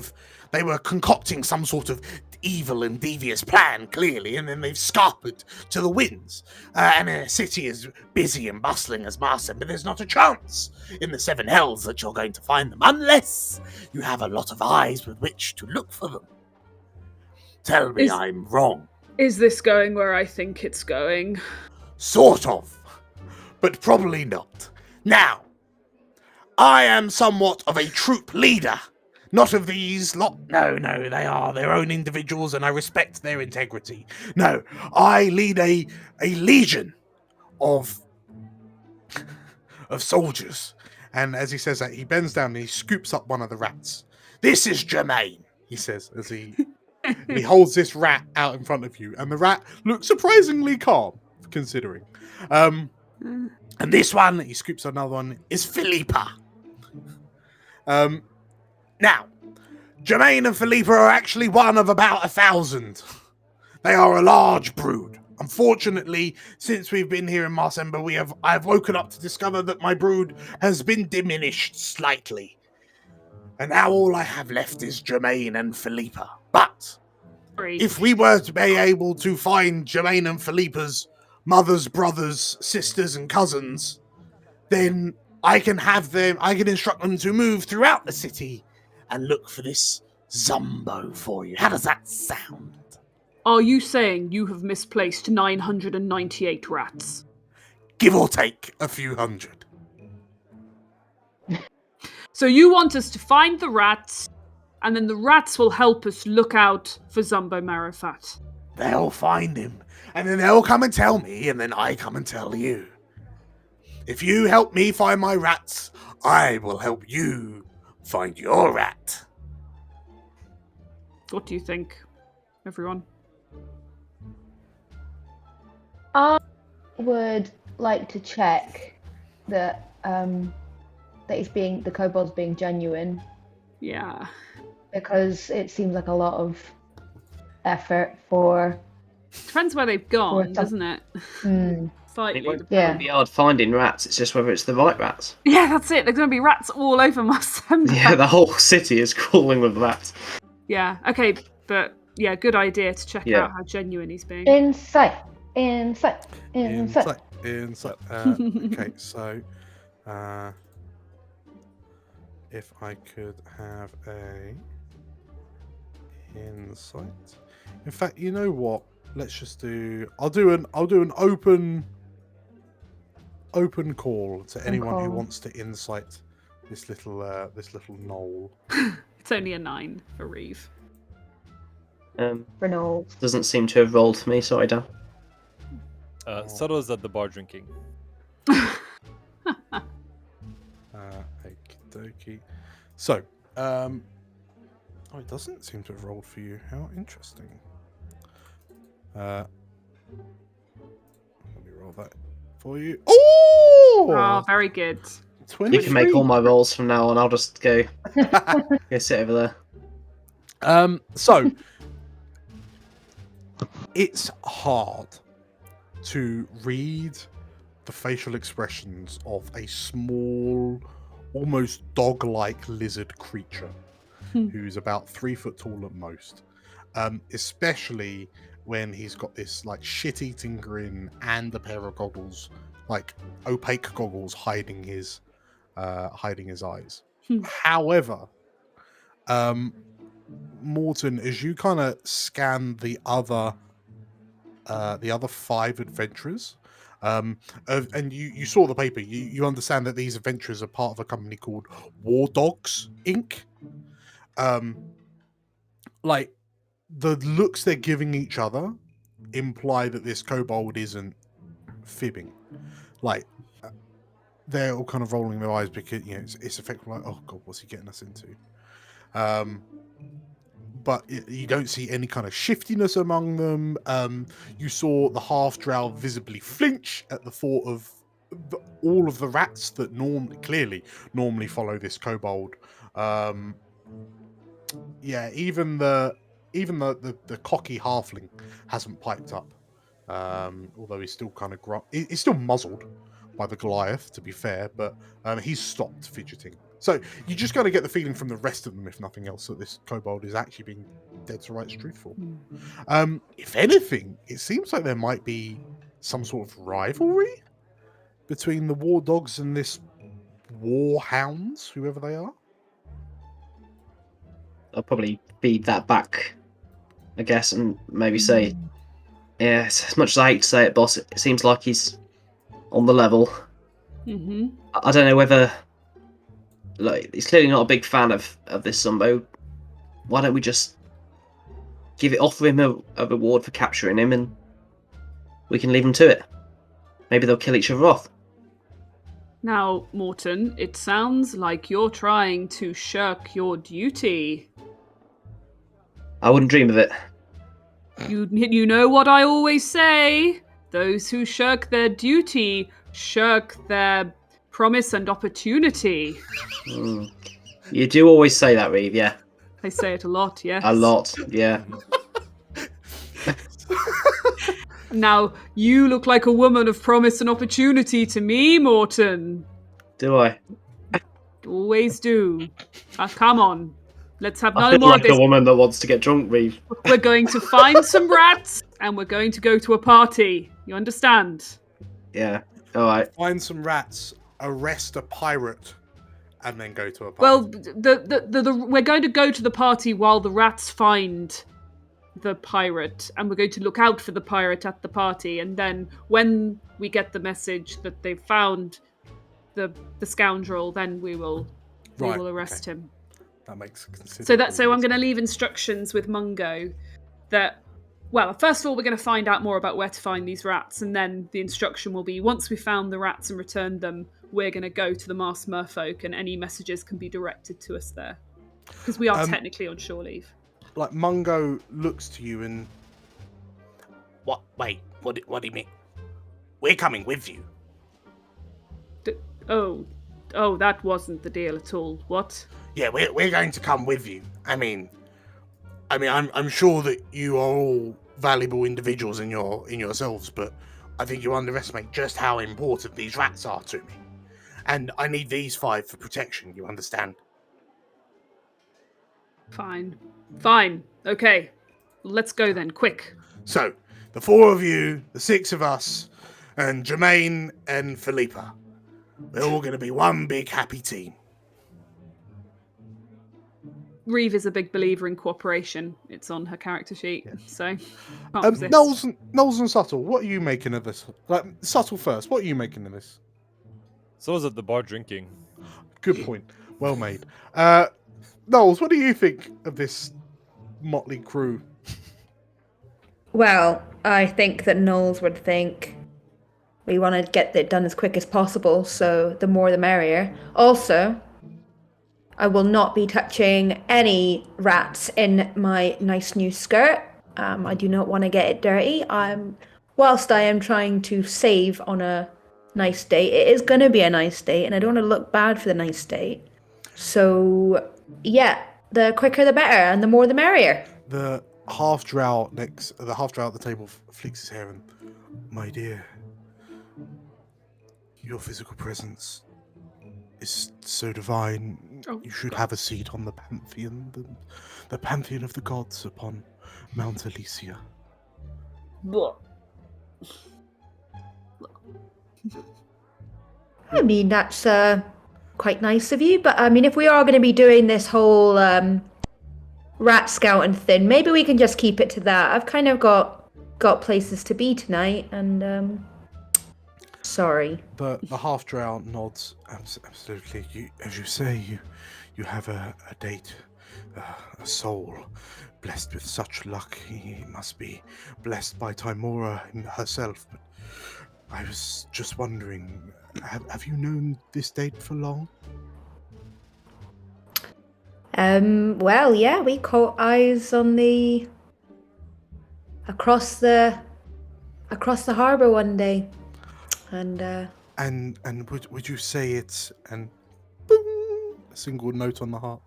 were concocting some sort of evil and devious plan, clearly, and then they've scarpered to the winds. And a city as busy and bustling as Marsember, there's not a chance in the 7 hells that you're going to find them, unless you have a lot of eyes with which to look for them. Tell me I'm wrong. Is this going where I think it's going? Sort of, but probably not. Now, I am somewhat of a troop leader. Not of these lot. No, they are their own individuals, and I respect their integrity. No, I lead a legion of soldiers. And as he says that, he bends down and he scoops up one of the rats. This is Jermaine, he says, as he holds this rat out in front of you. And the rat looks surprisingly calm, considering. And this one, he scoops another one, is Philippa. Now, Jermaine and Philippa are actually one of about 1,000. They are a large brood. Unfortunately, since we've been here in Marsember, I've woken up to discover that my brood has been diminished slightly. And now all I have left is Jermaine and Philippa. But if we were to be able to find Jermaine and Philippa's mothers, brothers, sisters, and cousins, then I can instruct them to move throughout the city and look for this Zumbo for you. How does that sound? Are you saying you have misplaced 998 rats? Give or take a few hundred. So you want us to find the rats, and then the rats will help us look out for Zumbo Marrowfat. They'll find him, and then they'll come and tell me, and then I come and tell you. If you help me find my rats, I will help you find your rat. What do you think, everyone? I would like to check that the kobold's being genuine. Yeah. Because it seems like a lot of effort for. Depends where they've gone, doesn't it? Slightly. It won't be hard finding rats. It's just whether it's the right rats. Yeah, that's it. There's going to be rats all over Marsember. Yeah, the whole city is crawling with rats. Yeah. Okay, but yeah, good idea to check out how genuine he's being. Insight. Okay, so if I could have a insight. In fact, you know what? Let's just do. I'll do an open call to anyone who wants to insight this little knoll. It's only a 9 for Reeve. Renault doesn't seem to have rolled for me. Sorry, Dan. Subtle's at the bar drinking. Okey-dokey. So, it doesn't seem to have rolled for you. How interesting. Let me roll that for you. Oh, very good. 23. You can make all my rolls from now on. I'll just go sit over there. So it's hard to read the facial expressions of a small, almost dog-like lizard creature who's about 3 foot tall at most. Especially when he's got this like shit-eating grin and a pair of goggles, like opaque goggles hiding his eyes. However, Morton, as you kind of scan the other 5 adventurers, and you saw the paper, you understand that these adventurers are part of a company called War Dogs Inc. Like the looks they're giving each other imply that this kobold isn't fibbing. Like they're all kind of rolling their eyes because it's effectively like, oh god, what's he getting us into? But you don't see any kind of shiftiness among them. You saw the half-drow visibly flinch at the thought of all of the rats that normally follow this kobold. Even the cocky halfling hasn't piped up, although he's still kind of he's still muzzled by the Goliath, to be fair, but he's stopped fidgeting. So you just got to get the feeling from the rest of them, if nothing else, that this kobold is actually being dead to rights truthful. If anything, it seems like there might be some sort of rivalry between the War Dogs and this War Hounds, whoever they are. I'll probably feed that back, I guess, and maybe say, yeah, as much as I hate to say it, boss, it seems like he's on the level. I don't know whether... Like, he's clearly not a big fan of this Zumbo. Why don't we just offer him a reward for capturing him, and we can leave him to it. Maybe they'll kill each other off. Now, Morton, it sounds like you're trying to shirk your duty. I wouldn't dream of it. You know what I always say? Those who shirk their duty shirk their promise and opportunity. You do always say that, Reeve, yeah. I say it a lot, yes. A lot, yeah. Now, you look like a woman of promise and opportunity to me, Morton. Do I? Always do. Come on. Let's have I no feel more like of this. a woman that wants to get drunk, Reeve. We're going to find some rats, and we're going to go to a party. You understand? Yeah, alright. Find some rats, arrest a pirate, and then go to a party. Well, we're going to go to the party while the rats find the pirate, and we're going to look out for the pirate at the party, and then when we get the message that they've found the scoundrel, then we will arrest him. That makes considerable So I'm going to leave instructions with Mungo that, well, first of all, we're going to find out more about where to find these rats, and then the instruction will be, once we've found the rats and returned them, we're going to go to the Marsember folk, and any messages can be directed to us there. Because we are technically on shore leave. Like, Mungo looks to you and... What? Wait, what do you mean? We're coming with you. Oh, that wasn't the deal at all. What? Yeah, we're going to come with you. I mean, I'm sure that you are all valuable individuals in yourselves, but I think you underestimate just how important these rats are to me. And I need these 5 for protection, you understand? Fine. Okay. Let's go then, quick. So, the 4 of you, the 6 of us, and Jermaine and Philippa. We're all going to be one big happy team. Reeve is a big believer in cooperation. It's on her character sheet, so... Knowles and Subtle, what are you making of this? Like, Subtle first, what are you making of this? So I was at the bar drinking. Good point. Well made. Knowles, what do you think of this motley crew? Well, I think that Knowles would think we want to get it done as quick as possible, so the more the merrier. Also, I will not be touching any rats in my nice new skirt. I do not want to get it dirty. Whilst I am trying to save on a nice date, it is going to be a nice date, and I don't want to look bad for the nice date. So, yeah, the quicker the better, and the more the merrier. The half-drow at the table flicks his hair and, my dear, your physical presence is so divine. You should have a seat on the pantheon, the pantheon of the gods upon Mount Elysia. I mean, that's quite nice of you. But I mean, if we are going to be doing this whole rat scouting thing, maybe we can just keep it to that. I've kind of got places to be tonight, and sorry. The half drow nods. Absolutely. As you say, you have a date, a soul blessed with such luck. He must be blessed by Timora herself. But I was just wondering, have you known this date for long? Well, yeah, we caught eyes on the across the harbour one day, and would you say it's boom, a single note on the heart?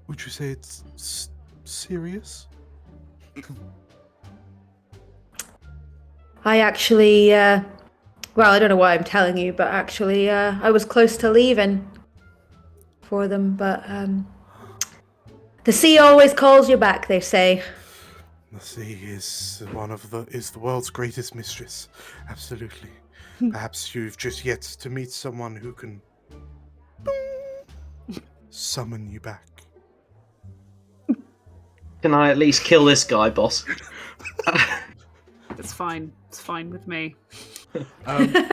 Would you say it's serious? I actually, well, I don't know why I'm telling you, but actually, I was close to leaving for them, but the sea always calls you back, they say. The sea is the world's greatest mistress. Absolutely. Perhaps you've just yet to meet someone who can summon you back. Can I at least kill this guy, boss? It's fine. It's fine with me. The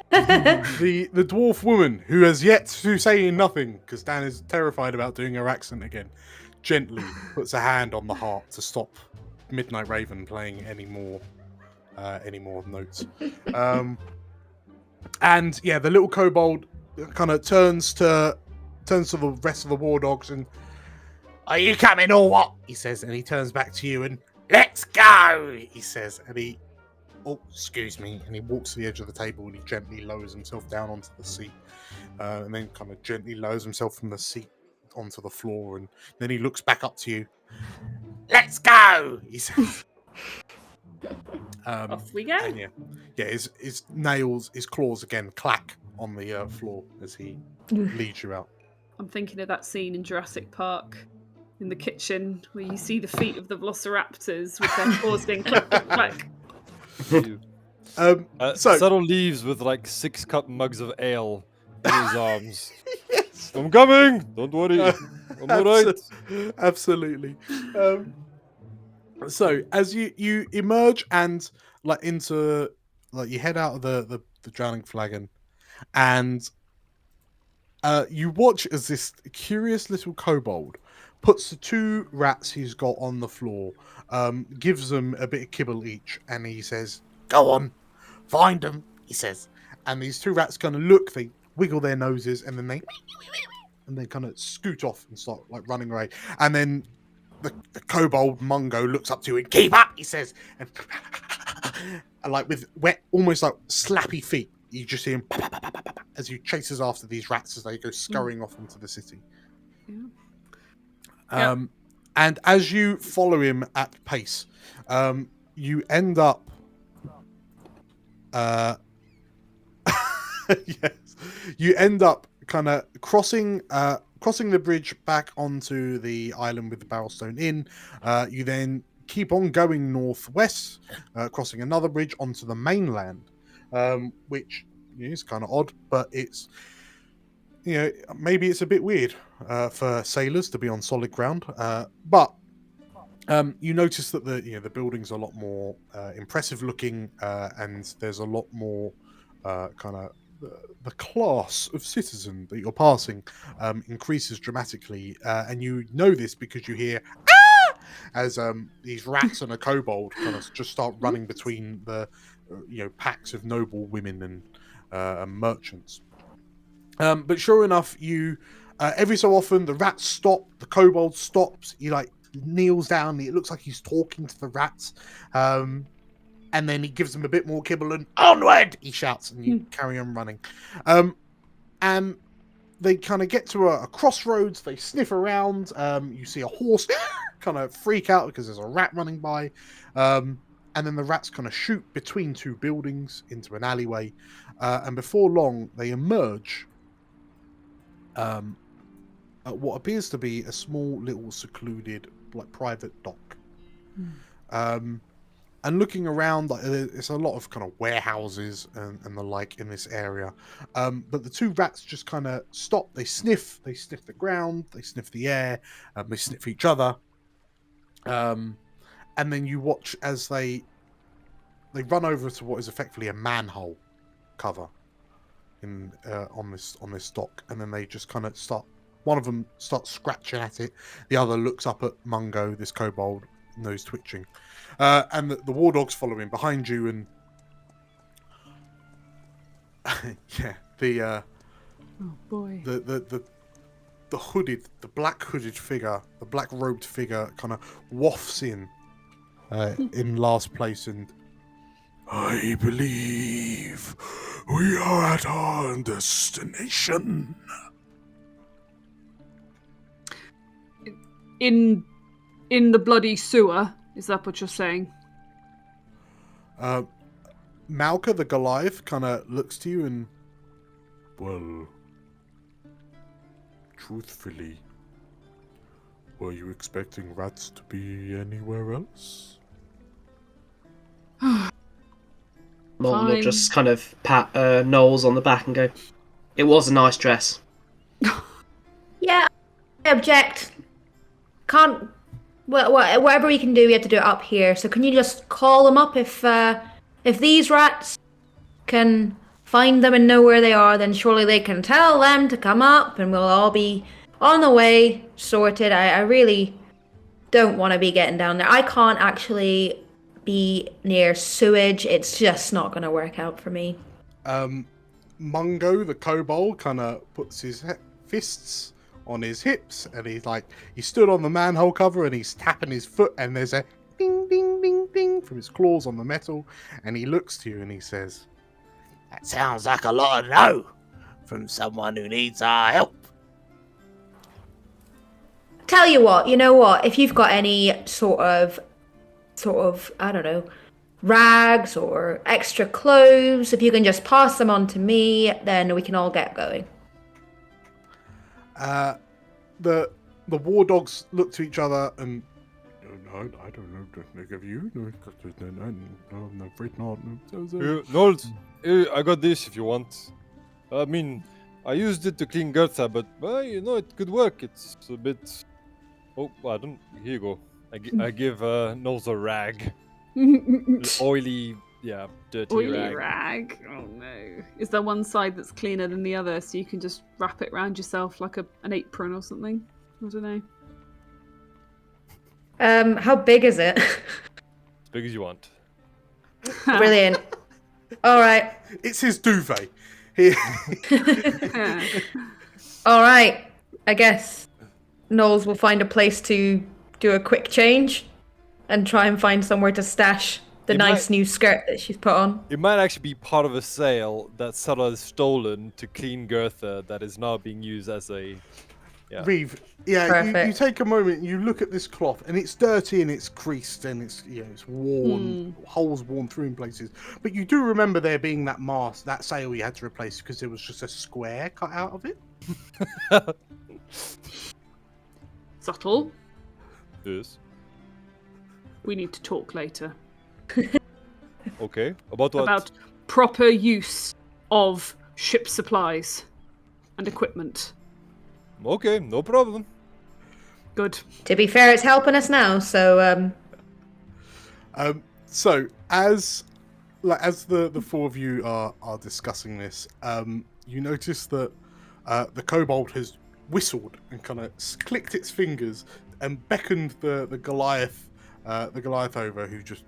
dwarf woman, who has yet to say nothing, because Dan is terrified about doing her accent again, gently puts a hand on the heart to stop Midnight Raven playing any more notes. And yeah, the little kobold kind of turns to the rest of the war dogs and, "Are you coming or what?" he says, and he turns back to you and, "Let's go," he says, and he, "Oh, excuse me," and he walks to the edge of the table and he gently lowers himself down onto the seat, and then kind of gently lowers himself from the seat onto the floor, and then he looks back up to you. "Let's go," he says. Off we go. And yeah, his nails, his claws again clack on the floor as he leads you out. I'm thinking of that scene in Jurassic Park in the kitchen where you see the feet of the velociraptors with their claws being clack, clack, clack. Subtle leaves with like 6 cup mugs of ale in his arms. Yes. "I'm coming! Don't worry. I'm alright." Absolutely. So as you emerge and you head out of the drowning flagon, and you watch as this curious little kobold puts the 2 rats he's got on the floor, gives them a bit of kibble each, and he says, "Go on, find them," he says. And these 2 rats kind of look, they wiggle their noses, and then they kind of scoot off and start like running away. And then the kobold Mungo looks up to you and, "Keep up," he says, and like with wet, almost like slappy feet, you just see him as he chases after these rats as they go scurrying off into the city. Yeah. And as you follow him at pace, you end up kind of crossing the bridge back onto the island with the Barrelstone Inn. You then keep on going northwest, crossing another bridge onto the mainland, which is kind of odd, but it's, maybe it's a bit weird for sailors to be on solid ground. But you notice that the buildings are a lot more impressive looking, and there's a lot more kind of the class of citizen that you're passing increases dramatically, and you know this because you hear "Ah!" as these rats and a kobold kind of just start running between the packs of noble women and merchants. But sure enough, you every so often the rats stop, the kobold stops. He kneels down. It looks like he's talking to the rats. And then he gives them a bit more kibble and "Onward!" he shouts, and you carry on running. And they kind of get to a crossroads. They sniff around. You see a horse kind of freak out because there's a rat running by. And then the rats kind of shoot between 2 buildings into an alleyway. And before long, they emerge at what appears to be a small, little, secluded, private dock. And looking around, like it's a lot of kind of warehouses and the like in this area. But the two rats just kind of stop. They sniff the ground, they sniff the air, they sniff each other. And then you watch as they run over to what is effectively a manhole cover on this dock, and then they just kind of start. One of them starts scratching at it. The other looks up at Mungo, this kobold, nose twitching, and the war dogs follow in behind you. And yeah, oh boy, the black hooded figure, the black robed figure, kind of wafts in last place, and I believe we are at our destination. In the bloody sewer, is that what you're saying? Malka the Goliath kind of looks to you and, well, truthfully, were you expecting rats to be anywhere else? Morton will just kind of pat Knowles on the back and go, "It was a nice dress." Yeah, I object. Can't. Well, whatever we can do, we have to do it up here. So can you just call them up if these rats can find them and know where they are? Then surely they can tell them to come up, and we'll all be on the way, sorted. I really don't want to be getting down there. I can't actually be near sewage. It's just not going to work out for me. Mungo the kobold kind of puts his fists on his hips, and he stood on the manhole cover, and he's tapping his foot, and there's a ding ding ding ding from his claws on the metal, and he looks to you and he says, "That sounds like a lot of no from someone who needs our help." Tell you what, you know what? If you've got any sort of I don't know, rags or extra clothes, if you can just pass them on to me, then we can all get going. The war dogs look to each other and, no, I don't know, have you? No, I'm afraid not. Knowles, I got this if you want. I mean, I used it to clean Gertha, but it could work. It's a bit. Oh, I don't. Here you go. I give Knowles a rag. Oily, dirty oily rag. Oh no! Is there one side that's cleaner than the other, so you can just wrap it around yourself like an apron or something? I don't know. How big is it? As big as you want. Brilliant. All right. It's his duvet. All right. I guess Knowles will find a place to do a quick change and try and find somewhere to stash the new skirt that she's put on. It might actually be part of a sale that Sarah has stolen to clean Gertha that is now being used as a... Yeah. Reeve, you take a moment, you look at this cloth, and it's dirty and it's creased and it's worn, holes worn through in places. But you do remember there being that mask, that sail you had to replace because there was just a square cut out of it. Subtle. Yes. We need to talk later. Okay. About what? About proper use of ship supplies and equipment. Okay, no problem. Good. To be fair, it's helping us now, so So as the four of you are discussing this, you notice that the kobold has whistled and kind of clicked its fingers and beckoned the Goliath over, who just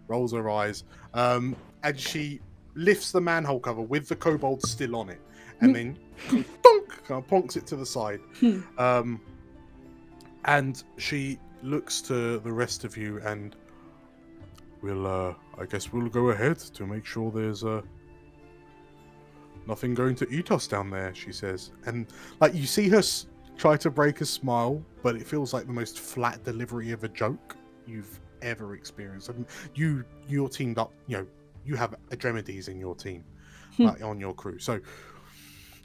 rolls her eyes, and she lifts the manhole cover with the kobold still on it, and then donk, kind of plonks it to the side. And she looks to the rest of you and I guess we'll go ahead to make sure there's nothing going to eat us down there, she says. And you see her try to break a smile, but it feels like the most flat delivery of a joke you've ever experienced. And you're teamed up, you have Adremides in your team, on your crew. So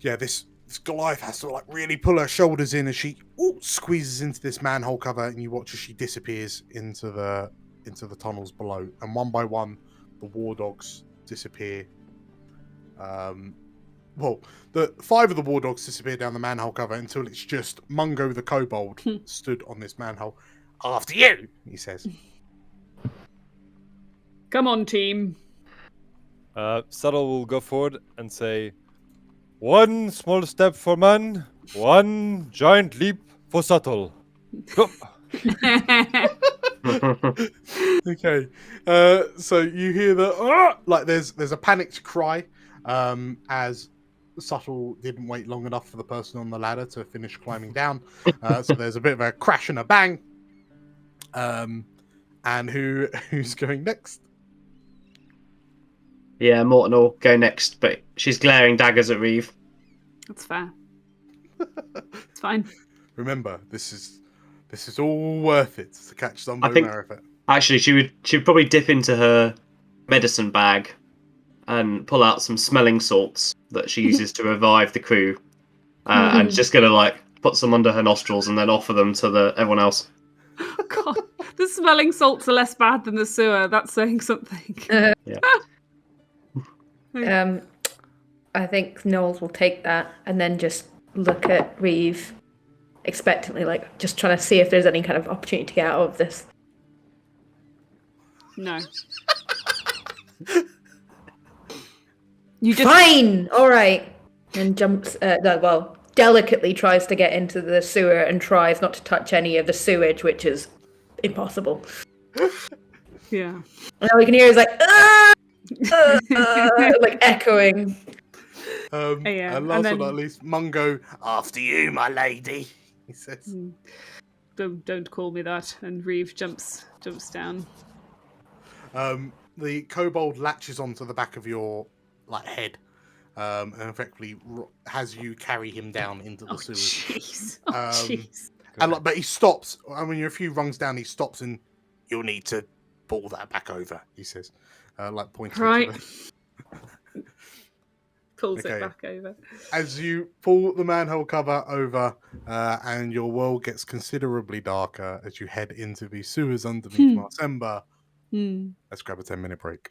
yeah, this Goliath has to really pull her shoulders in as she squeezes into this manhole cover, and you watch as she disappears into the the tunnels below, and one by one, the war dogs disappear. The 5 of the war dogs disappear down the manhole cover until it's just Mungo the kobold stood on this manhole. After you, he says. Come on, team. Subtle will go forward and say, 1 small step for man, 1 giant leap for Subtle. Go. Okay, so you hear there's a panicked cry as Subtle didn't wait long enough for the person on the ladder to finish climbing down. So there's a bit of a crash and a bang. And who's going next? Yeah, Morton will go next, but she's glaring daggers at Reeve. That's fair. It's fine. Remember, this is all worth it to catch Zumbo Marrowfat. Actually, she would probably dip into her medicine bag and pull out some smelling salts that she uses to revive the crew, and just gonna put some under her nostrils and then offer them to everyone else. Oh, God, the smelling salts are less bad than the sewer. That's saying something. Yeah. I think Knowles will take that and then just look at Reeve expectantly, just trying to see if there's any kind of opportunity to get out of this. No. Fine! Alright. And jumps, delicately tries to get into the sewer and tries not to touch any of the sewage, which is impossible. Yeah. And all we can hear is echoing. And last but not least, Mungo, after you, my lady, he says. Don't call me that. And Reeve jumps down. The kobold latches onto the back of your head, and effectively has you carry him down into the sewers. Jeez. Jeez. But he stops. I mean, you're a few rungs down. He stops, and you'll need to pull that back over. He says, pointing. Right. Pulls it back over. As you pull the manhole cover over, and your world gets considerably darker as you head into the sewers underneath Marsember. Let's grab a 10-minute break.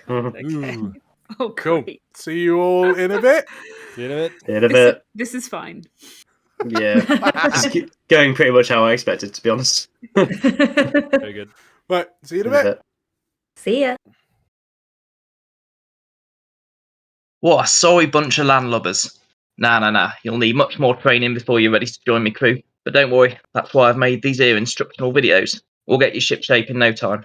Okay. Oh, cool. Great. See you all in a bit. See you in a bit. This is fine. Yeah. It's going pretty much how I expected, to be honest. Very good. Right. See you in a bit. See ya. What a sorry bunch of landlubbers. Nah. You'll need much more training before you're ready to join me crew. But don't worry, that's why I've made these here instructional videos. We'll get your ship shape in no time.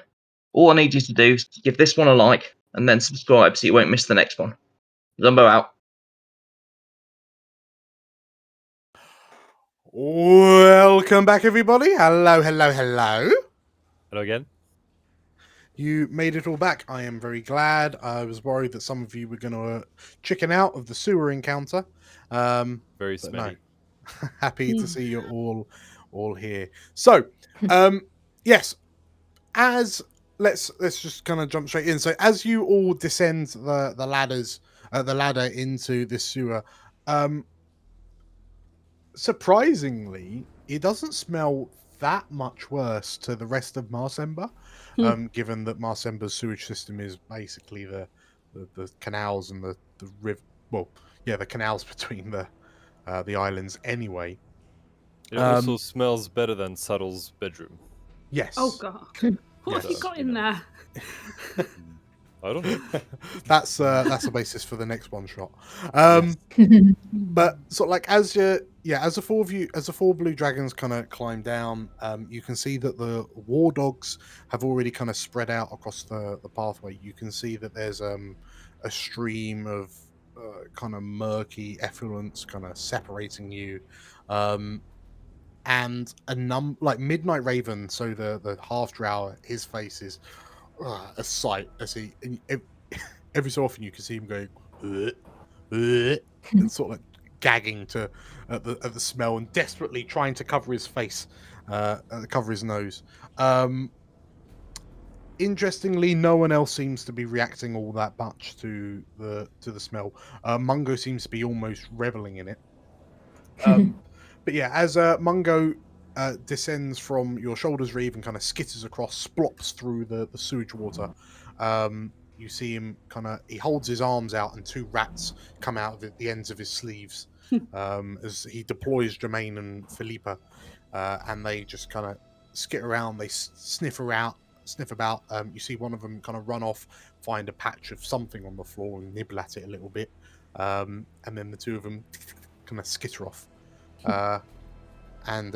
All I need you to do is give this one a like, and then subscribe so you won't miss the next one. Zumbo out. Welcome back, everybody. Hello. Hello again. You made it all back. I am very glad. I was worried that some of you were going to chicken out of the sewer encounter. Very smelly. No. Happy to see you all here. So, yes, let's just kind of jump straight in. So, as you all descend the ladder into this sewer, surprisingly, it doesn't smell that much worse to the rest of Marsember, given that Marsember's sewage system is basically the canals and the river. Well, yeah, the canals between the islands anyway. It also smells better than Subtle's bedroom. Yes. Oh God, what have you got in there? I don't know. That's the basis for the next one shot. But sort of as the four blue dragons kind of climb down, you can see that the war dogs have already kind of spread out across the pathway. You can see that there's a stream of kind of murky effluence kind of separating you, and Midnight Raven. So the half drow, his face is a sight as he every so often you can see him going and sort of gagging at the smell and desperately trying to cover his face, cover his nose. Interestingly, no one else seems to be reacting all that much to the smell. Mungo seems to be almost reveling in it. But yeah, as Mungo descends from your shoulders, Reeve, and kind of skitters across, splops through the sewage water. You see him he holds his arms out, and 2 rats come out of the ends of his sleeves as he deploys Jermaine and Philippa, and they just kind of skit around. They sniff about. You see one of them kind of run off, find a patch of something on the floor, and nibble at it a little bit, and then the 2 of them kind of skitter off, and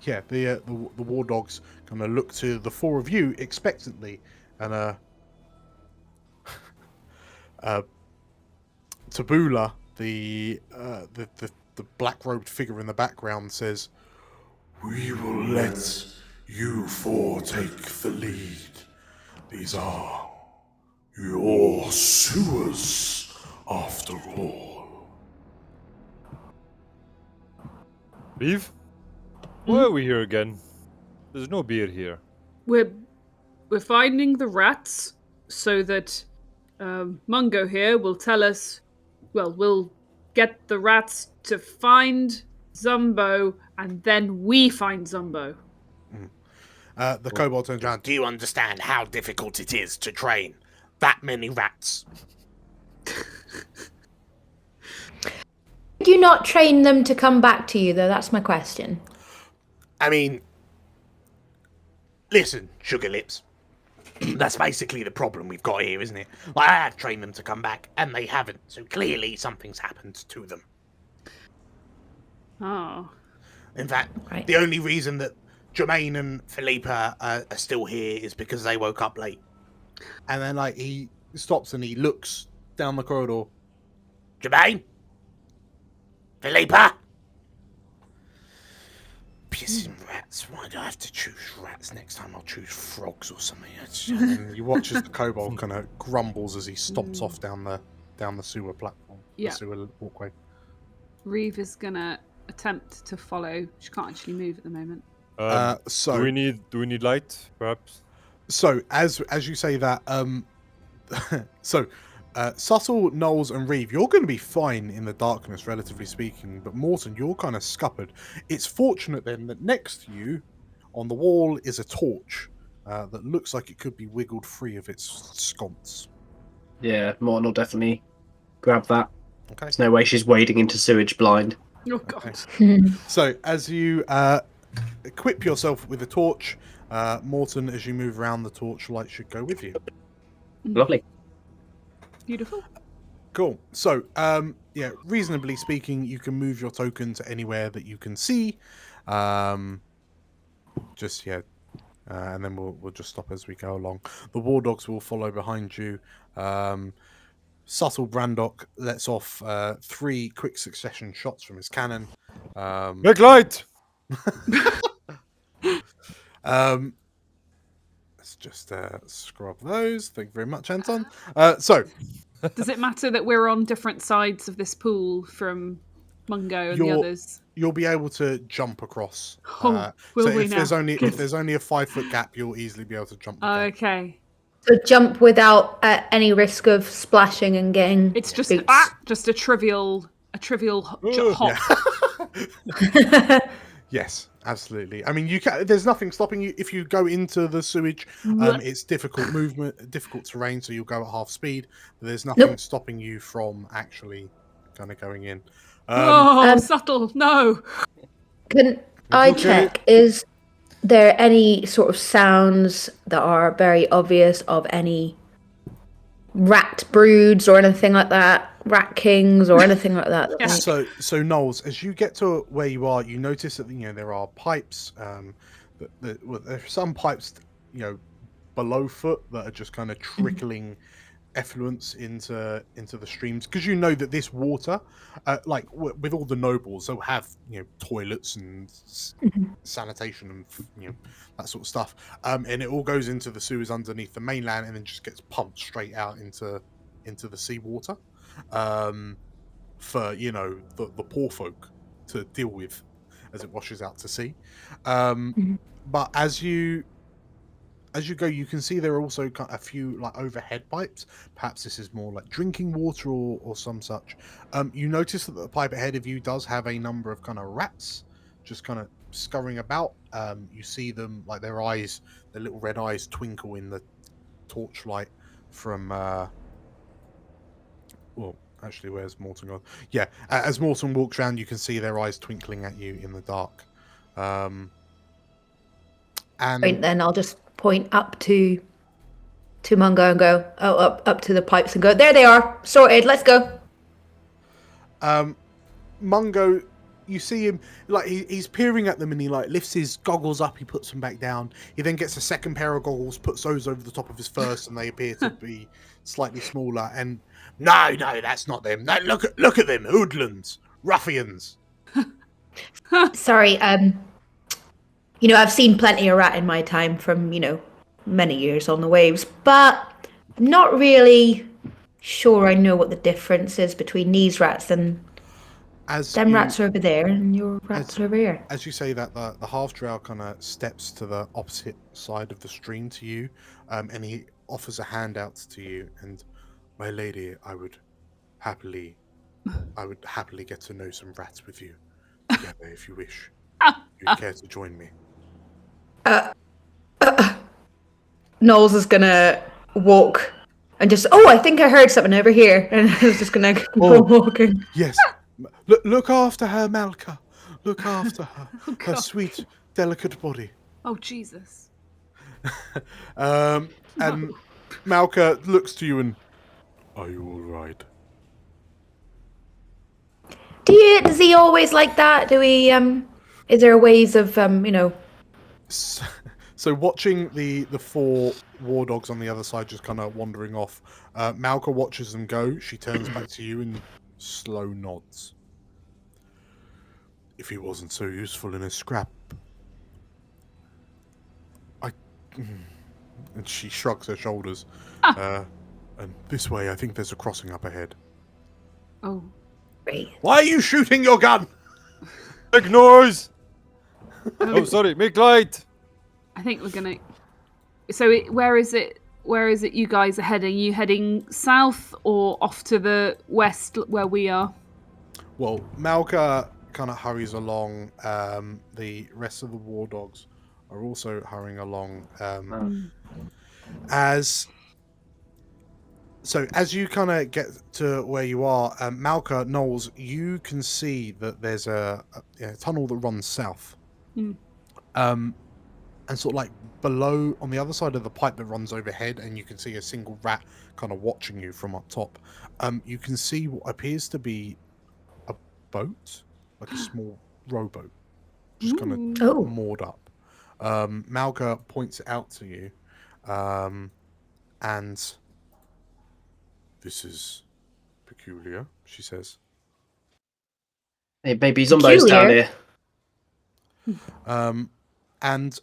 yeah, the war dogs kind of look to the 4 of you expectantly, and Tabula, the black-robed figure in the background, says, "We will let you 4 take the lead. These are your sewers, after all." Reeve? Why are we here again? There's no beer here. We're finding the rats so that Mungo here will tell us. Well, we'll get the rats to find Zumbo, and then we find Zumbo. The kobold turns around. Do you understand how difficult it is to train that many rats? Do you not train them to come back to you, though? That's my question. I mean, listen, Sugar Lips. That's basically the problem we've got here, isn't it? Like, I have trained them to come back, and they haven't. So clearly something's happened to them. Oh. In fact, the only reason that Jermaine and Philippa are still here is because they woke up late. And then, he stops and he looks down the corridor. Jermaine? Philippa? Pissing rats. Why do I have to choose rats next time? I'll choose frogs or something. And then you watch as the kobold kind of grumbles as he stomps off down the sewer platform. Yeah. The sewer walkway. Reeve is gonna attempt to follow. She can't actually move at the moment. So do we need light, perhaps? So as you say that, Subtle, Knowles, and Reeve, you're going to be fine in the darkness, relatively speaking. But Morton, you're kind of scuppered. It's fortunate then that next to you, on the wall, is a torch that looks like it could be wiggled free of its sconce. Yeah, Morton will definitely grab that. Okay. There's no way she's wading into sewage blind. Oh god. So as you equip yourself with a torch, Morton, as you move around, the torch light should go with you. Lovely. Beautiful. Cool. So, reasonably speaking, you can move your token to anywhere that you can see. And then we'll just stop as we go along. The war dogs will follow behind you. Subtle Brandok lets off 3 quick succession shots from his cannon. MacLeod! Let's just scrub those. Thank you very much, Anton. Does it matter that we're on different sides of this pool from Mungo and the others? You'll be able to jump across. If there's only a 5-foot gap, you'll easily be able to jump. Okay. So jump without any risk of splashing and getting. It's just boots. a trivial hop. Yeah. Yes, absolutely. I mean, there's nothing stopping you if you go into the sewage. It's difficult movement, difficult terrain, so you'll go at half speed. But there's nothing stopping you from actually kind of going in. Subtle, no. Can I check? Is there any sort of sounds that are very obvious of any rat broods or anything like that? Rat kings or anything like that? Yeah. So Knowles, as you get to where you are, you notice that there are pipes. There are some pipes, below foot that are just kind of trickling effluents into the streams, because you know that this water, with all the nobles, they'll have toilets and sanitation and that sort of stuff, and it all goes into the sewers underneath the mainland and then just gets pumped straight out into the seawater, for the poor folk to deal with as it washes out to sea. But as you as you go, you can see there are also a few like overhead pipes. Perhaps this is more like drinking water or some such. You notice that the pipe ahead of you does have a number of kind of rats just kind of scurrying about. You see them, like their eyes, their little red eyes twinkle in the torchlight from well, actually, where's Morton gone? Yeah, as Morton walks around, you can see their eyes twinkling at you in the dark. And then I'll just point up to Mungo and go, up to the pipes and go, there they are, sorted, let's go. Mungo, you see him, like he's peering at them, and he like lifts his goggles up, he puts them back down. He then gets a second pair of goggles, puts those over the top of his first, and they appear to be slightly smaller. And no, that's not them. No, look at them, hoodlums, ruffians. Sorry, I've seen plenty of rat in my time from, many years on the waves, but I'm not really sure I know what the difference is between these rats and rats are over there and your rats are over here. As you say that, the half-drow kind of steps to the opposite side of the stream to you, and he offers a handout to you. And, my lady, I would happily get to know some rats with you together if you wish. You'd care to join me? Knowles is gonna walk and just, I think I heard something over here, and I was just gonna go walking. Yes. Look after her, Malka. Look after her. Her sweet, delicate body. Oh, Jesus. And Malka looks to you and, are you all right? Does he always like that? Do we, is there ways of, So watching the 4 war dogs on the other side just kind of wandering off, Malka watches them go. She turns back to you and slow nods. If he wasn't so useful in a scrap, and she shrugs her shoulders. And this way, I think there's a crossing up ahead. Oh, great. Why are you shooting your gun? Make noise! Oh, sorry, make light! I think we're gonna. So, where is it? Where is it? You guys are heading? You heading south or off to the west, where we are? Well, Malka kind of hurries along. The rest of the war dogs are also hurrying along. As you kind of get to where you are, Malka, Knowles, you can see that there's a tunnel that runs south. And sort of like below, on the other side of the pipe that runs overhead, and you can see a single rat kind of watching you from up top. You can see what appears to be a boat, like a small rowboat, just kind of moored up. Malka points it out to you, and this is peculiar, she says. Hey, baby, Zumbo's down here. And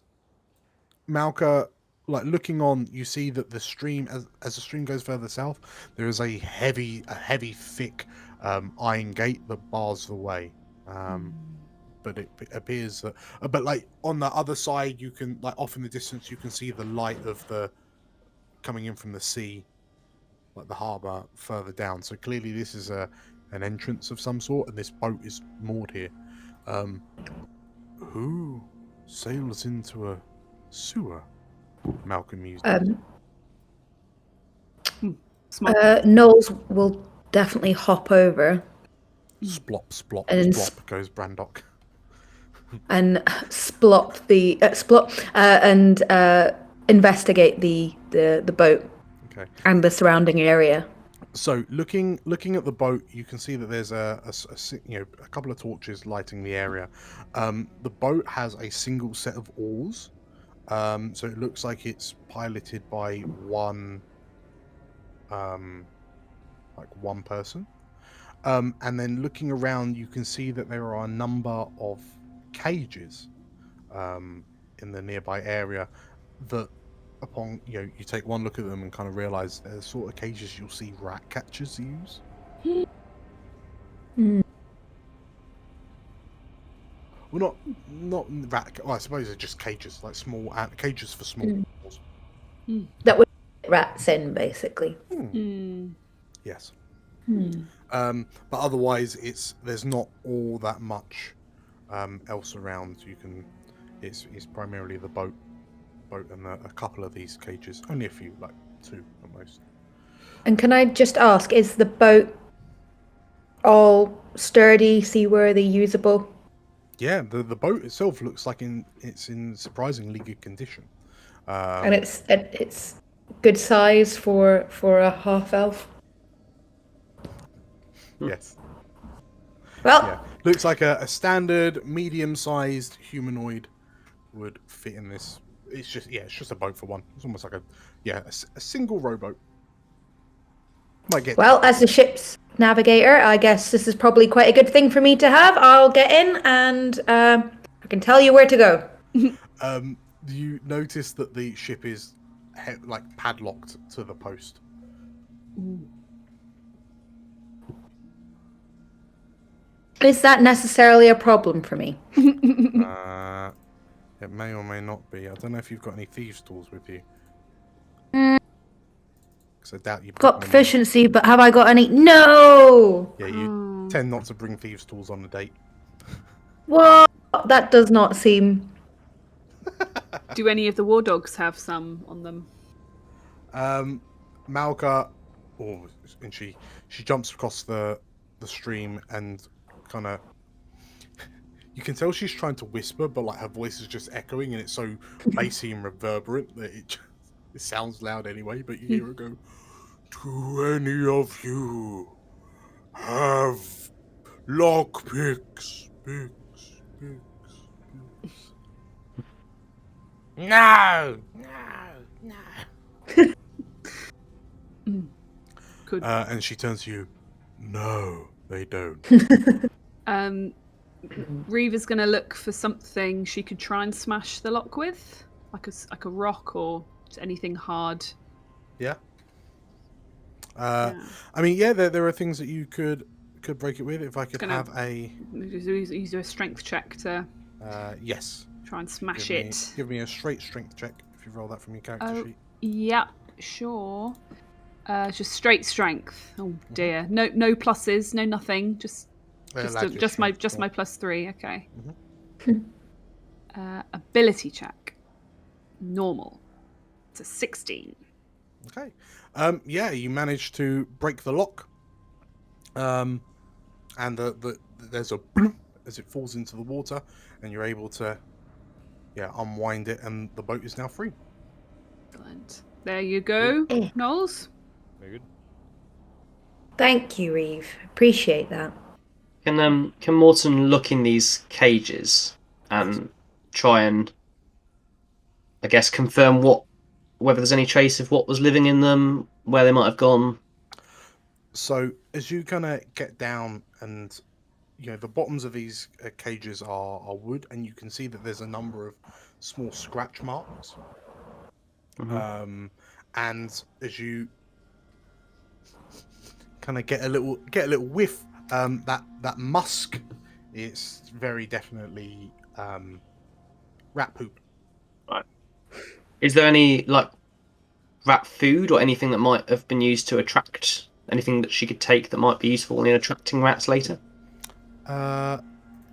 Malka, like looking on, you see that the stream, as the stream goes further south, there is a heavy, thick iron gate that bars the way. But it appears that, but like on the other side, you can, like off in the distance, you can see the light of the coming in from the sea, like the harbour further down. So clearly, this is an entrance of some sort, and this boat is moored here. Who sails into a sewer? Malcolm mused. Knowles will definitely hop over. Splop, splop, and splop goes Brandock. And and investigate the boat. Okay. And the surrounding area. So looking at the boat, you can see that there's a couple of torches lighting the area. The boat has a single set of oars, so it looks like it's piloted by one person. And then looking around, you can see that there are a number of cages in the nearby area that, upon you take one look at them and kind of realize they're the sort of cages you'll see rat catchers use. Well, not rat. Well, I suppose they're just cages, like small cages for small animals. that would fit rats in, basically. Yes. Hmm. But otherwise, there's not all that much else around. It's primarily the boat and a couple of these cages. Only a few, like 2 at most. And can I just ask, is the boat all sturdy, seaworthy, usable? Yeah, the boat itself looks like it's in surprisingly good condition. And it's good size for a half elf. Yes. Well, yeah. Looks like a standard medium-sized humanoid would fit in this. It's just a boat for one. It's almost like a single rowboat. Well, as the ship's navigator, I guess this is probably quite a good thing for me to have. I'll get in and I can tell you where to go. You notice that the ship is padlocked to the post. Is that necessarily a problem for me? It may or may not be. I don't know if you've got any thieves' tools with you. Because I doubt you've got proficiency, but have I got any? No! Yeah, you tend not to bring thieves' tools on a date. What? That does not seem... Do any of the war dogs have some on them? Malka, and she jumps across the stream and kind of... You can tell she's trying to whisper, but like her voice is just echoing, and it's so bassy and reverberant that it sounds loud anyway. But you hear her go, "Do any of you have lockpicks? Picks. No. Could. And she turns to you. No, they don't. Reeve is going to look for something she could try and smash the lock with, like a rock or anything hard. Yeah. I mean, yeah, there are things that you could break it with. If I could have a use a strength check to. Yes. Try and smash it. Give me a straight strength check if you roll that from your character sheet. Yeah, sure. Just straight strength. Oh dear. No pluses, no nothing. Just my +3. Okay. Ability check. Normal. It's a 16. Okay. Yeah, you manage to break the lock. And there's a bloop as it falls into the water, and you're able to unwind it, and the boat is now free. Excellent. There you go, Knowles. Very good. Thank you, Reeve. Appreciate that. Can Morton look in these cages and try and, I guess, confirm whether there's any trace of what was living in them, where they might have gone? So as you kind of get down, and the bottoms of these cages are wood, and you can see that there's a number of small scratch marks. And as you kind of get a little whiff, that musk, it's very definitely rat poop. Right. Is there any rat food or anything that might have been used to attract anything that she could take that might be useful in attracting rats later?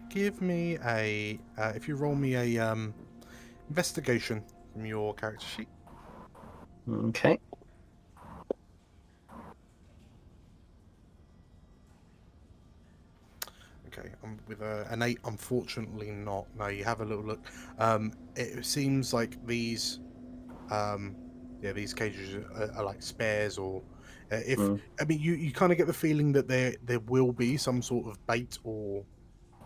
Give me if you roll me a investigation from your character sheet. Okay. Okay, with an 8, unfortunately not. No, you have a little look. It seems like these cages are like spares, or I mean, you kind of get the feeling that there will be some sort of bait or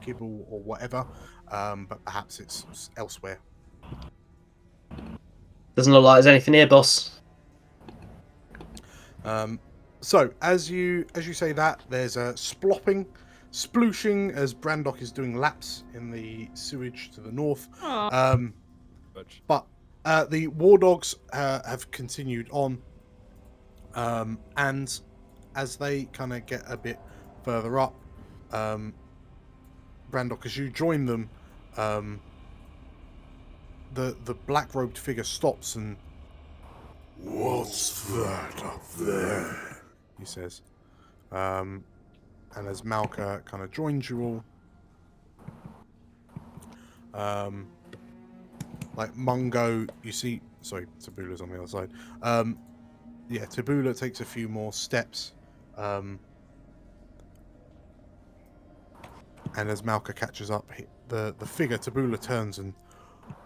kibble or whatever, but perhaps it's elsewhere. Doesn't look like there's anything here, boss. So as you say that, there's a splooshing as Brandok is doing laps in the sewage to the north. But the war dogs have continued on, and as they kind of get a bit further up, Brandok, as you join them, the black-robed figure stops and What's that up there? He says. And as Malka kind of joins you all, like Mungo, you see. Sorry, Tabula's on the other side. Yeah, Tabula takes a few more steps. And as Malka catches up, the figure Tabula turns and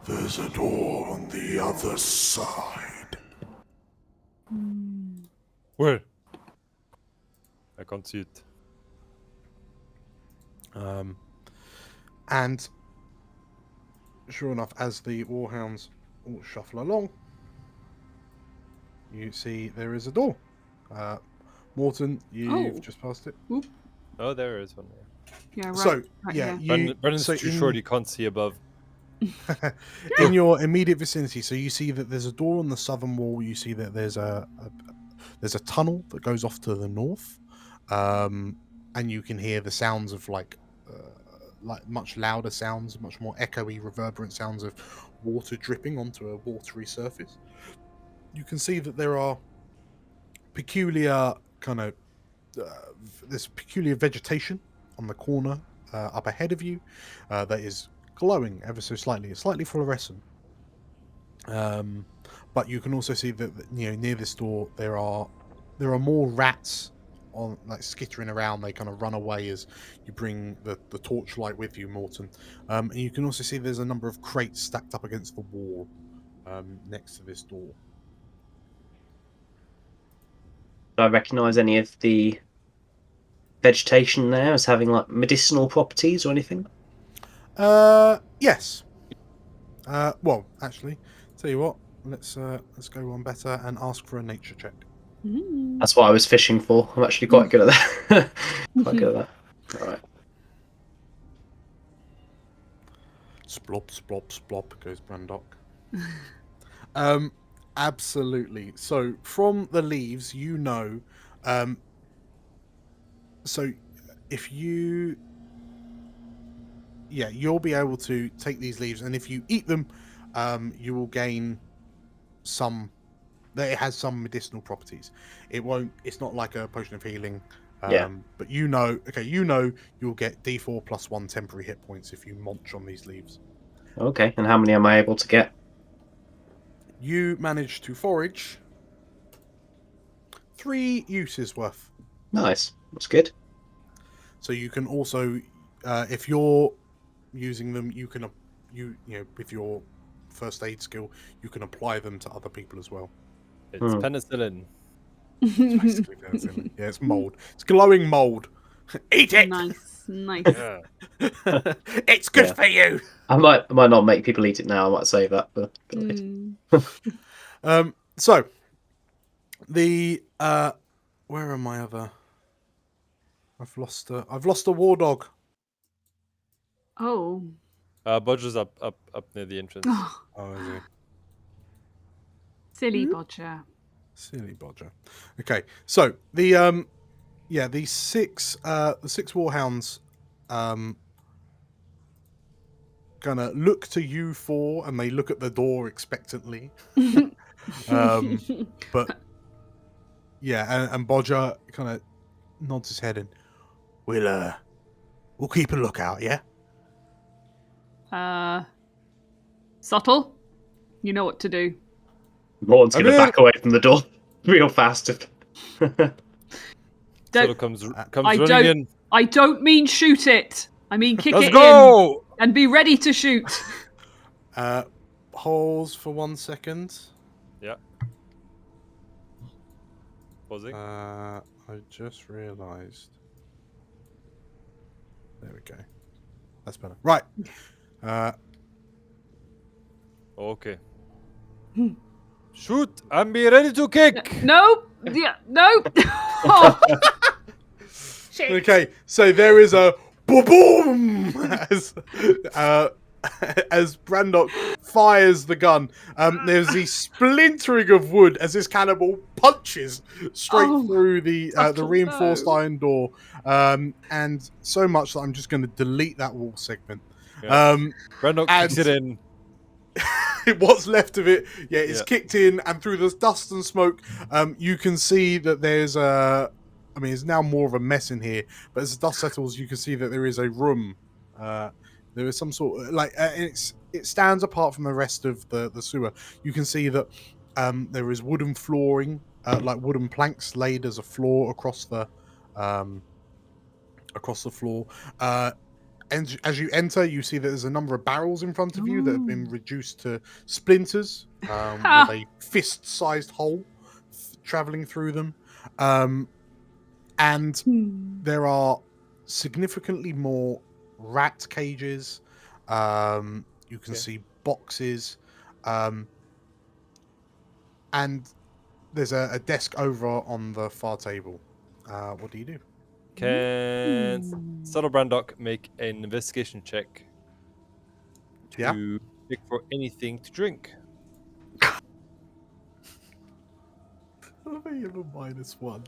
there's a door on the other side. Where? I can't see it. And sure enough, as the warhounds all shuffle along, you see there is a door. Morton, you've just passed it. Oop. Oh, there is one there. Yeah, right. So, right yeah, Brendan's too short, he can't see above. In your immediate vicinity, so you see that there's a door on the southern wall. You see that there's a tunnel that goes off to the north, and you can hear the sounds of like much louder sounds, much more echoey, reverberant sounds of water dripping onto a watery surface. You can see that there are peculiar kind of there's peculiar vegetation on the corner up ahead of you that is glowing ever so slightly. It's slightly fluorescent. But you can also see that near this door there are more rats on like skittering around. They kind of run away as you bring the torchlight with you, Morton. And you can also see there's a number of crates stacked up against the wall next to this door. Do I recognise any of the vegetation there as having like medicinal properties or anything? Yes. Well, actually, tell you what, let's go one better and ask for a nature check. That's what I was fishing for. I'm actually quite good at that. Quite good at that. All right. Splop, splop, splop goes Brandok. Absolutely. So from the leaves, so if you, you'll be able to take these leaves, and if you eat them, you will gain some. It has some medicinal properties. It's not like a potion of healing. But you'll get D4 plus 1 temporary hit points if you munch on these leaves. Okay, and how many am I able to get? You manage to forage 3 uses worth. Nice, that's good. So you can also, if you're using them, you can, with your first aid skill, you can apply them to other people as well. It's penicillin. It's basically penicillin. Yeah, it's mold. It's glowing mold. Eat it. Nice. Yeah. It's good for you. I might not make people eat it now. I might save that for later. So the where are my other? I've lost a war dog. Oh. Bodger's up near the entrance. Oh, is he? Silly Bodger. Silly Bodger. Okay, so the six warhounds gonna look to you four, and they look at the door expectantly. But yeah, and Bodger kind of nods his head and we'll keep a lookout. Yeah. Subtle. You know what to do. Morton's going to back away from the door real fast. Comes running in. I don't mean shoot it. I mean kick Let's it go! in and be ready to shoot. Pause for 1 second. Yeah. Pausing. I just realised. There we go. That's better. Right. Okay. Shoot and be ready to kick. No. Yeah. No. Oh. Okay. So there is a boom as Brandok fires the gun. There's the splintering of wood as this cannibal punches straight through the reinforced iron door, and so much that I'm just going to delete that wall segment. Yeah. Brandok kicks it in. what's left of it, it's kicked in, and through the dust and smoke, you can see that there's I mean, it's now more of a mess in here, but as the dust settles, you can see that there is a room. There is some sort of it stands apart from the rest of the sewer. You can see that there is wooden flooring, like wooden planks laid as a floor across the floor. And as you enter, you see that there's a number of barrels in front of you that have been reduced to splinters, with a fist-sized hole traveling through them. And there are significantly more rat cages. You can see boxes. And there's a desk over on the far table. What do you do? Can Subtle Brandok make an investigation check to look for anything to drink? You have a -1.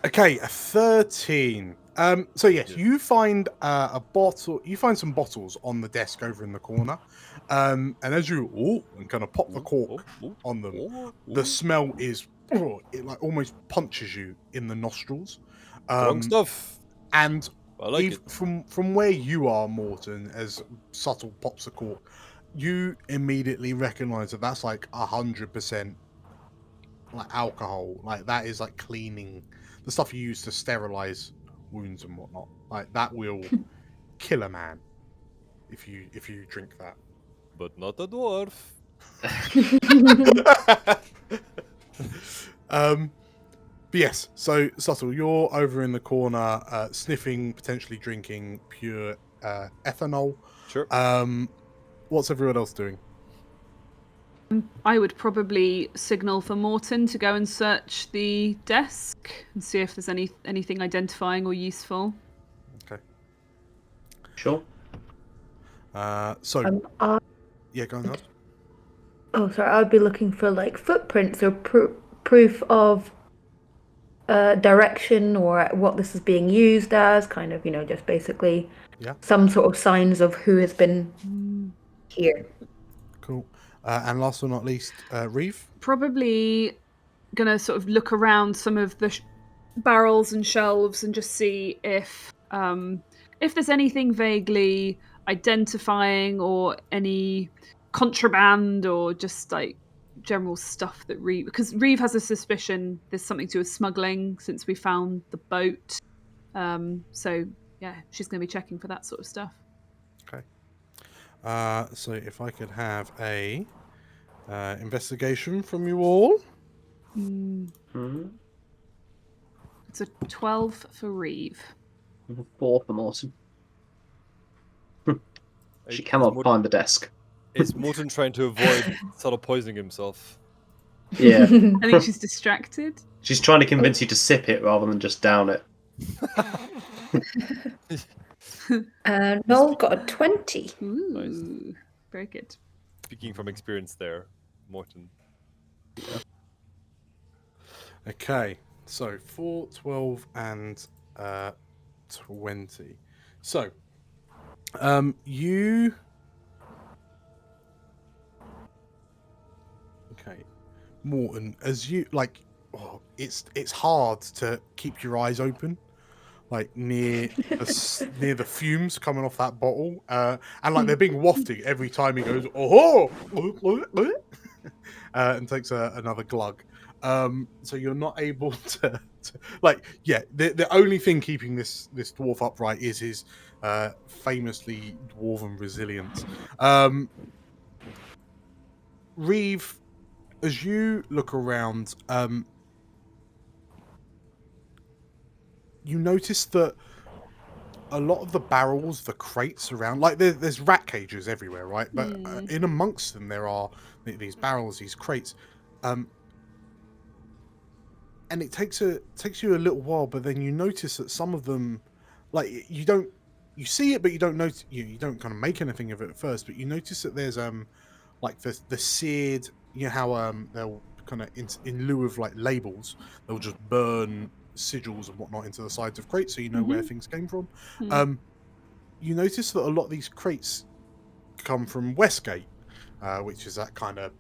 Okay, a 13. So yes, you find a bottle. You find some bottles on the desk over in the corner, and as you kind of pop the cork on them, the smell is it like almost punches you in the nostrils. Strong stuff. And I like it. From where you are, Morton, as Subtle pops the cork, you immediately recognise that that's like 100% like alcohol. Like that is like cleaning, the stuff you use to sterilise wounds and whatnot. Like that will kill a man if you drink that. But not a dwarf. But yes, so Subtle, you're over in the corner, sniffing, potentially drinking pure ethanol. Sure. What's everyone else doing? I would probably signal for Morton to go and search the desk and see if there's anything identifying or useful. Okay. Sure. So yeah, go on. Oh, sorry. I'd be looking for like footprints or proof of direction or what this is being used as. Kind of, just basically some sort of signs of who has been here. Cool. And last but not least, Reeve? Probably gonna sort of look around some of the barrels and shelves and just see if there's anything vaguely identifying or any contraband or just like general stuff that because Reeve has a suspicion there's something to do with smuggling since we found the boat. So yeah, she's gonna be checking for that sort of stuff. Okay. So if I could have a investigation from you all. It's a 12 for Reeve. 4 for Morton. She cannot find the desk. Is Morton trying to avoid Subtle poisoning himself? Yeah. I think she's distracted. She's trying to convince you to sip it rather than just down it. Noel got a 20. Ooh, nice. Very good. Speaking from experience there, Morton. Yeah. Okay, so 4, 12, and 20. So, you... Okay, Morton, as you, like, it's hard to keep your eyes open, like, near the fumes coming off that bottle, and, like, they're being wafted every time he goes, oh, and takes another glug. So you're not able to like, the only thing keeping this dwarf upright is his famously dwarven resilience. Reeve, as you look around, you notice that a lot of the barrels, the crates around, like there's rat cages everywhere, right? But in amongst them there are these barrels, these crates. And it takes you a little while, but then you notice that some of them, like you see it, but you don't notice. You don't kind of make anything of it at first, but you notice that there's like the seared. You know how they'll kind of in lieu of like labels, they'll just burn sigils and whatnot into the sides of crates, so you know where things came from. You notice that a lot of these crates come from Westgate, which is that kind of,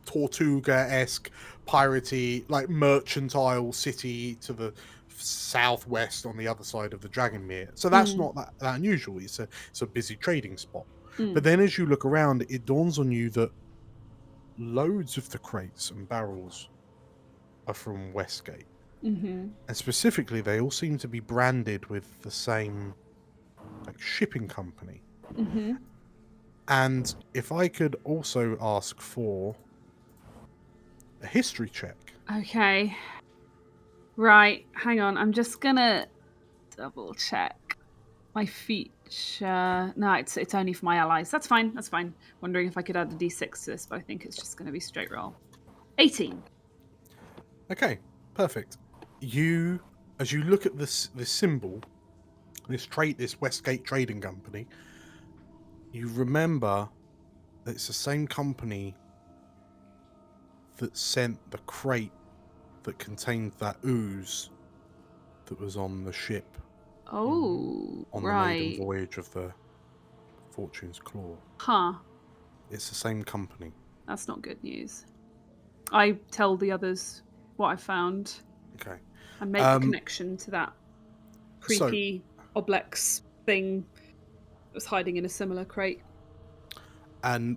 Tortuga-esque, piratey, like mercantile city to the southwest on the other side of the Dragonmere. So that's not that unusual. It's a busy trading spot. But then as you look around, it dawns on you that loads of the crates and barrels are from Westgate. And specifically, they all seem to be branded with the same shipping company. And if I could also ask for a history check. Okay. Right, hang on. I'm just gonna double check my feature. No, it's only for my allies. That's fine. That's fine. Wondering if I could add a d6 to this, but I think it's just going to be straight roll. 18. Okay, perfect. As you look at this symbol, this Westgate Trading Company, you remember that it's the same company that sent the crate that contained that ooze that was on the ship. Oh, on right. the maiden voyage of the Fortune's Claw. Huh. It's the same company. That's not good news. I tell the others what I found. Okay. And make a connection to that creepy Oblex thing that was hiding in a similar crate. And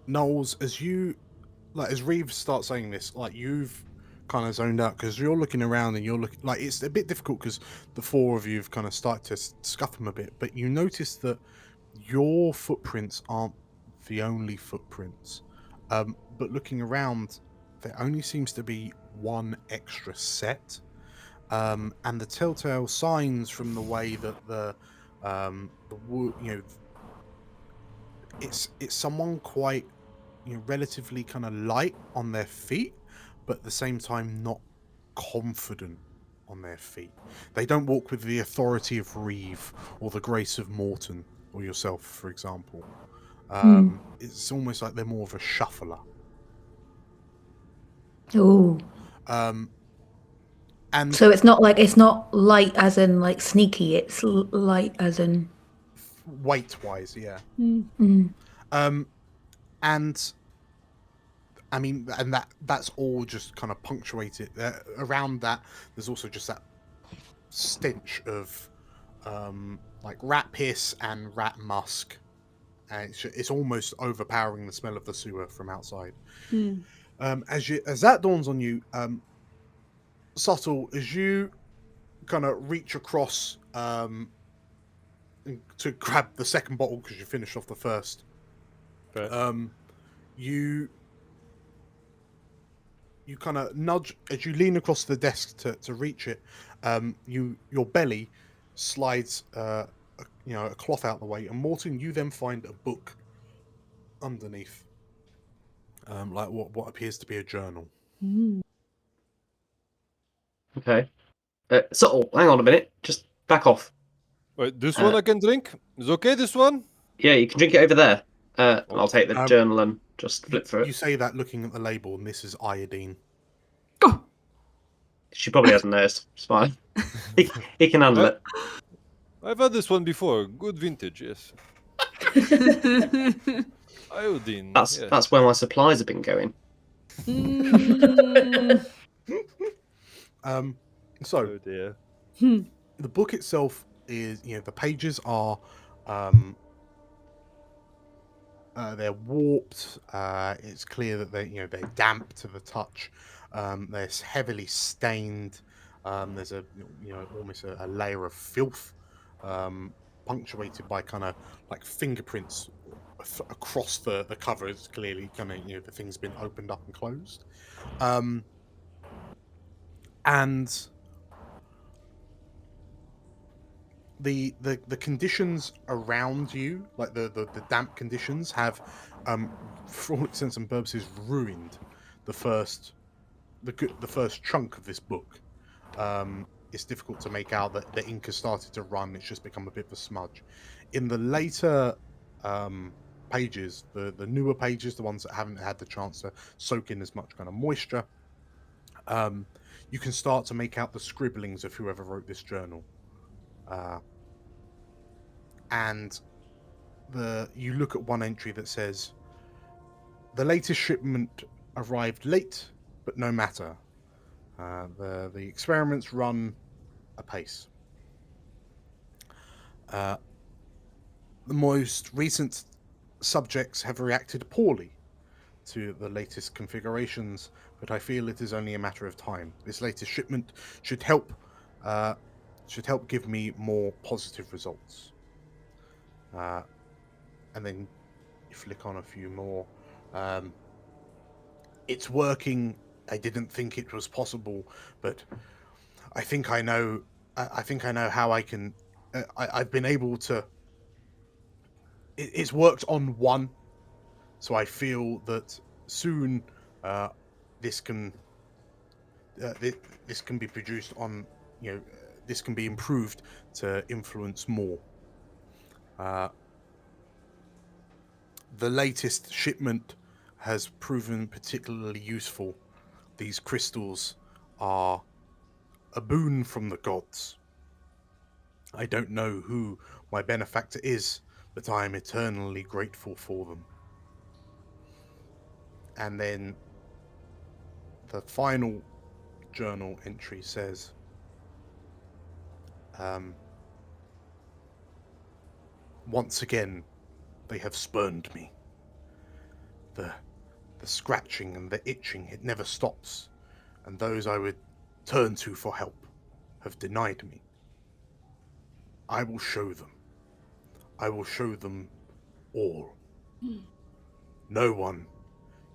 Knowles, as Reeve starts saying this, you've kind of zoned out because you're looking around and you're looking it's a bit difficult because the four of you have kind of started to scuff them a bit, but you notice that your footprints aren't the only footprints. But looking around, there only seems to be one extra set. And the telltale signs from the way that it's someone quite relatively kind of light on their feet, but at the same time not confident on their feet. They don't walk with the authority of Reeve or the grace of Morton or yourself, for example. It's almost like they're more of a shuffler. Oh. And so it's not light as in sneaky. It's light as in weight-wise, yeah. And I mean, and that's all just kind of punctuated. Around that, there's also just that stench of rat piss and rat musk. And it's almost overpowering the smell of the sewer from outside. As that dawns on you, Subtle, as you kind of reach across to grab the second bottle because you finished off the first, you kind of nudge as you lean across the desk to reach it. Your belly slides a cloth out the way, and Morton, you then find a book underneath, what appears to be a journal. Okay. Subtle, hang on a minute. Just back off. Wait, this one I can drink? Is okay, this one? Yeah, you can drink it over there. I'll take the journal and just flip through it. You say that looking at the label, and this is iodine. She probably hasn't noticed. It's fine. he can handle it. I've had this one before. Good vintage, yes. Iodine. That's where my supplies have been going. So dear. The book itself is, the pages are they're warped. It's clear that they're damp to the touch. They're heavily stained. There's almost a layer of filth, punctuated by kind of fingerprints across the cover. It's clearly kind of the thing's been opened up and closed. And the conditions around you, the damp conditions, have, for all intents and purposes, ruined the first chunk of this book. It's difficult to make out that the ink has started to run. It's just become a bit of a smudge. In the later pages, the newer pages, the ones that haven't had the chance to soak in as much kind of moisture, you can start to make out the scribblings of whoever wrote this journal. and you look at one entry that says, "The latest shipment arrived late, but no matter. The experiments run apace. The most recent subjects have reacted poorly to the latest configurations, but I feel it is only a matter of time. This latest shipment should help give me more positive results." And then you flick on a few more. It's working. I didn't think it was possible, but I think I know. I think I know how I can. I've been able to. It's worked on one, so I feel that soon this can be produced on. This can be improved to influence more. The latest shipment has proven particularly useful. These crystals are a boon from the gods. I don't know who my benefactor is, but I am eternally grateful for them. And then the final journal entry says, "Once again, they have spurned me. The scratching and the itching, it never stops, and those I would turn to for help have denied me. I will show them. I will show them all. No one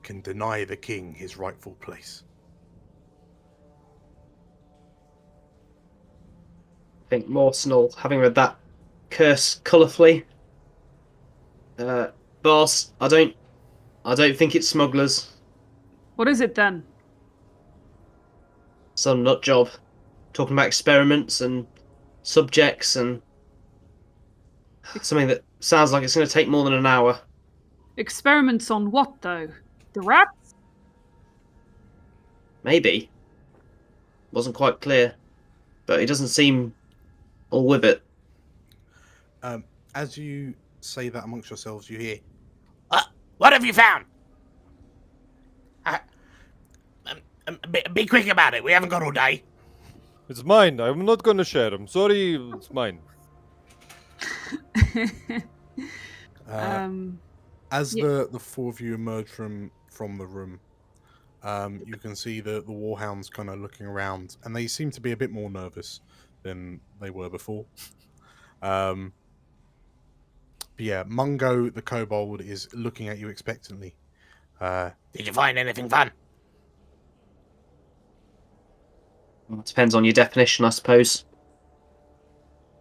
can deny the king his rightful place." I think Morsenal, having read that curse colourfully, boss, I don't think it's smugglers. What is it then? Some nut job. Talking about experiments and subjects and something that sounds like it's going to take more than an hour. Experiments on what, though? The rats? Maybe. Wasn't quite clear. But he doesn't seem all with it. As you say that amongst yourselves, you hear, "What have you found? Be quick about it. We haven't got all day." It's mine. I'm not gonna share. I'm sorry. It's mine. As the four of you emerge from the room, you can see the warhounds kind of looking around, and they seem to be a bit more nervous than they were before. But yeah, Mungo the kobold is looking at you expectantly. "Did you find anything fun?" Well, it depends on your definition, I suppose.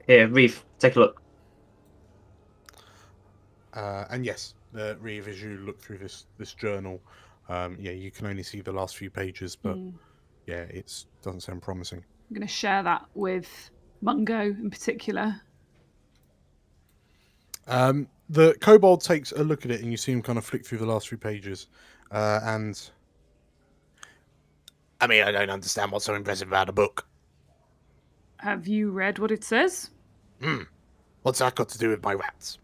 Here, Reeve, take a look. And yes, Reeve, as you look through this journal, you can only see the last few pages, but yeah, it doesn't sound promising. I'm going to share that with Mungo in particular. The kobold takes a look at it, and you see him kind of flick through the last few pages, and I mean, I don't understand what's so impressive about a book. Have you read what it says? What's that got to do with my rats?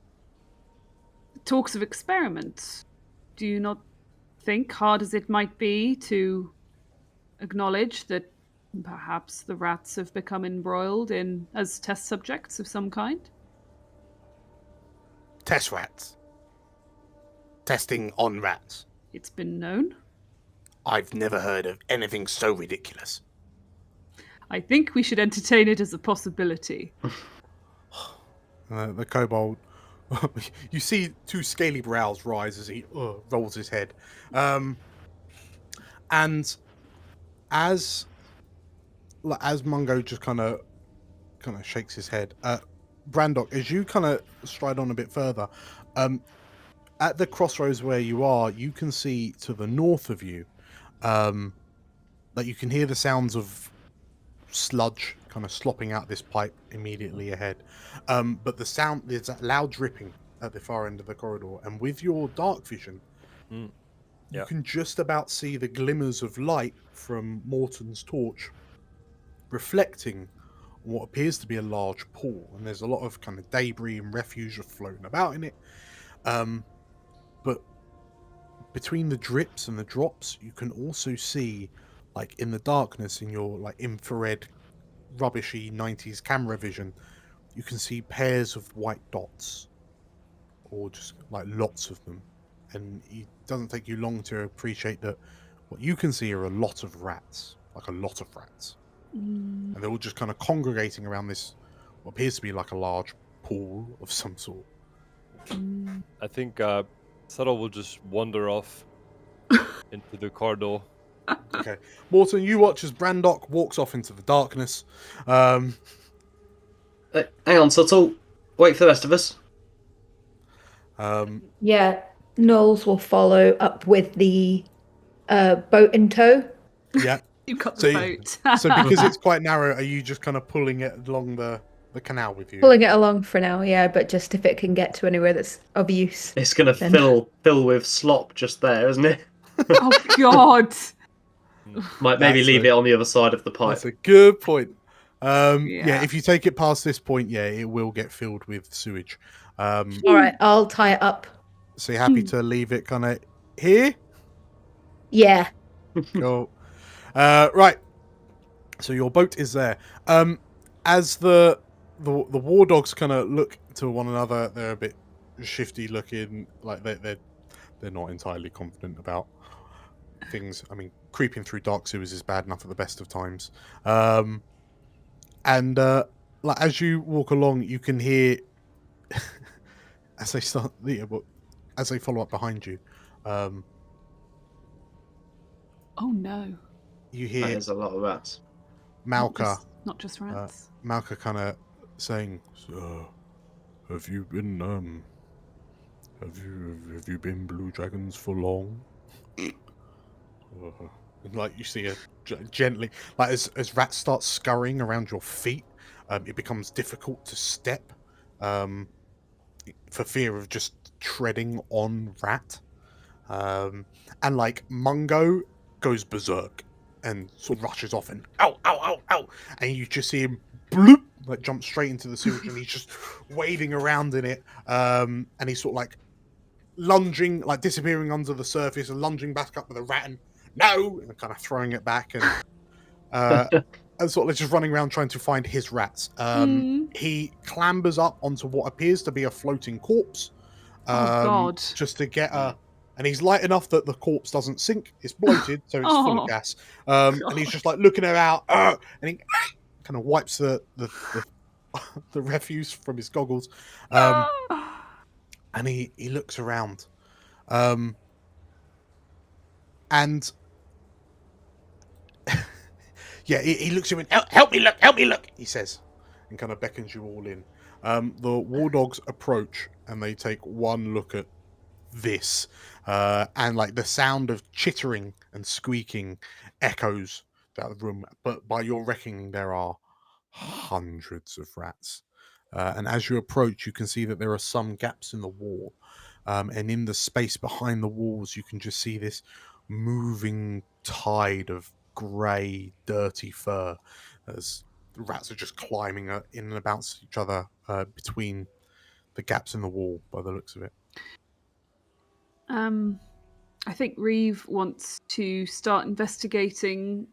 It talks of experiments. Do you not think, hard as it might be, to acknowledge that perhaps the rats have become embroiled as test subjects of some kind? Test rats? Testing on rats? It's been known. I've never heard of anything so ridiculous. I think we should entertain it as a possibility. The kobold, you see two scaly brows rise as he rolls his head. And as Mungo just kind of shakes his head, Brandok, as you kind of stride on a bit further, at the crossroads where you are, you can see to the north of you, that you can hear the sounds of sludge kind of slopping out this pipe immediately ahead. But there's that loud dripping at the far end of the corridor, and with your dark vision, you can just about see the glimmers of light from Morton's torch reflecting what appears to be a large pool, and there's a lot of kind of debris and refuse floating about in it. But between the drips and the drops, you can also see, like in the darkness, in your like infrared, rubbishy 90s camera vision, you can see pairs of white dots, or just like lots of them. And it doesn't take you long to appreciate that what you can see are a lot of rats, like a lot of rats. And they're all just kind of congregating around this, what appears to be like a large pool of some sort. I think Subtle will just wander off into the corridor. Okay. Morton, you watch as Brandok walks off into the darkness. Hang on, Subtle. Wait for the rest of us. Yeah, Knowles will follow up with the boat in tow. Yeah. You've got the boat. So because it's quite narrow, are you just kind of pulling it along the canal with you? Pulling it along for now, yeah, but just if it can get to anywhere that's of use. It's going to fill with slop just there, isn't it? Oh, God. Might maybe leave it on the other side of the pipe. That's a good point. Yeah, if you take it past this point, yeah, it will get filled with sewage. All right, I'll tie it up. So you're happy to leave it kind of here? Yeah. Cool. Right. So your boat is there. As the war dogs kind of look to one another, they're a bit shifty looking, like they're not entirely confident about things. I mean, creeping through dark sewers is bad enough at the best of times. And like as you walk along, you can hear as they as they follow up behind you. Oh no! You hear there's a lot of rats. Malka, not just rats. Malka kind of saying, "So, have you been have you been Blue Dragons for long?" And like you see gently, like as rats start scurrying around your feet, it becomes difficult to step, for fear of just treading on rat. And like Mungo goes berserk and sort of rushes off and ow, ow, ow, ow, and you just see him bloop, like jump straight into the sewage, and he's just wading around in it, and he's sort of like lunging, like disappearing under the surface and lunging back up with a rat and no, and kind of throwing it back and sort of just running around trying to find his rats. He clambers up onto what appears to be a floating corpse. God! Just to get and he's light enough that the corpse doesn't sink. It's bloated, so it's full of gas. And he's just like looking about, and he kind of wipes the refuse from his goggles, and he looks around, and yeah, he looks at you and help me look, he says, and kind of beckons you all in. The war dogs approach and they take one look at this, and like the sound of chittering and squeaking echoes out of the room, but by your reckoning there are hundreds of rats, and as you approach you can see that there are some gaps in the wall, and in the space behind the walls you can just see this moving tide of grey dirty fur as the rats are just climbing in and about each other, between the gaps in the wall by the looks of it. I think Reeve wants to start investigating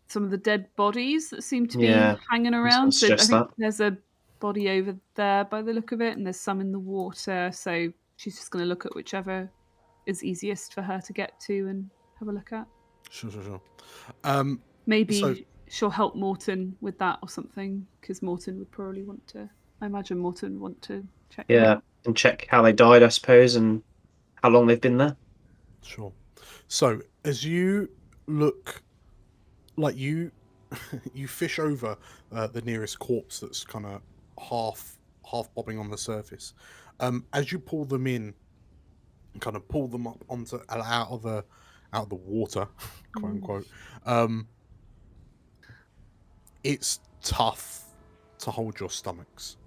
some of the dead bodies that seem to be hanging around. So I think there's a body over there by the look of it, and there's some in the water. So she's just going to look at whichever is easiest for her to get to and have a look at. Sure. Maybe she'll help Morton with that or something, because Morton would probably want to. I imagine Morton would want to check. Yeah, and check how they died, I suppose, and how long they've been there. Sure. So as you look, like you fish over the nearest corpse that's kind of half bobbing on the surface. As you pull them in and kind of pull them up onto out of the water, quote unquote, it's tough to hold your stomachs.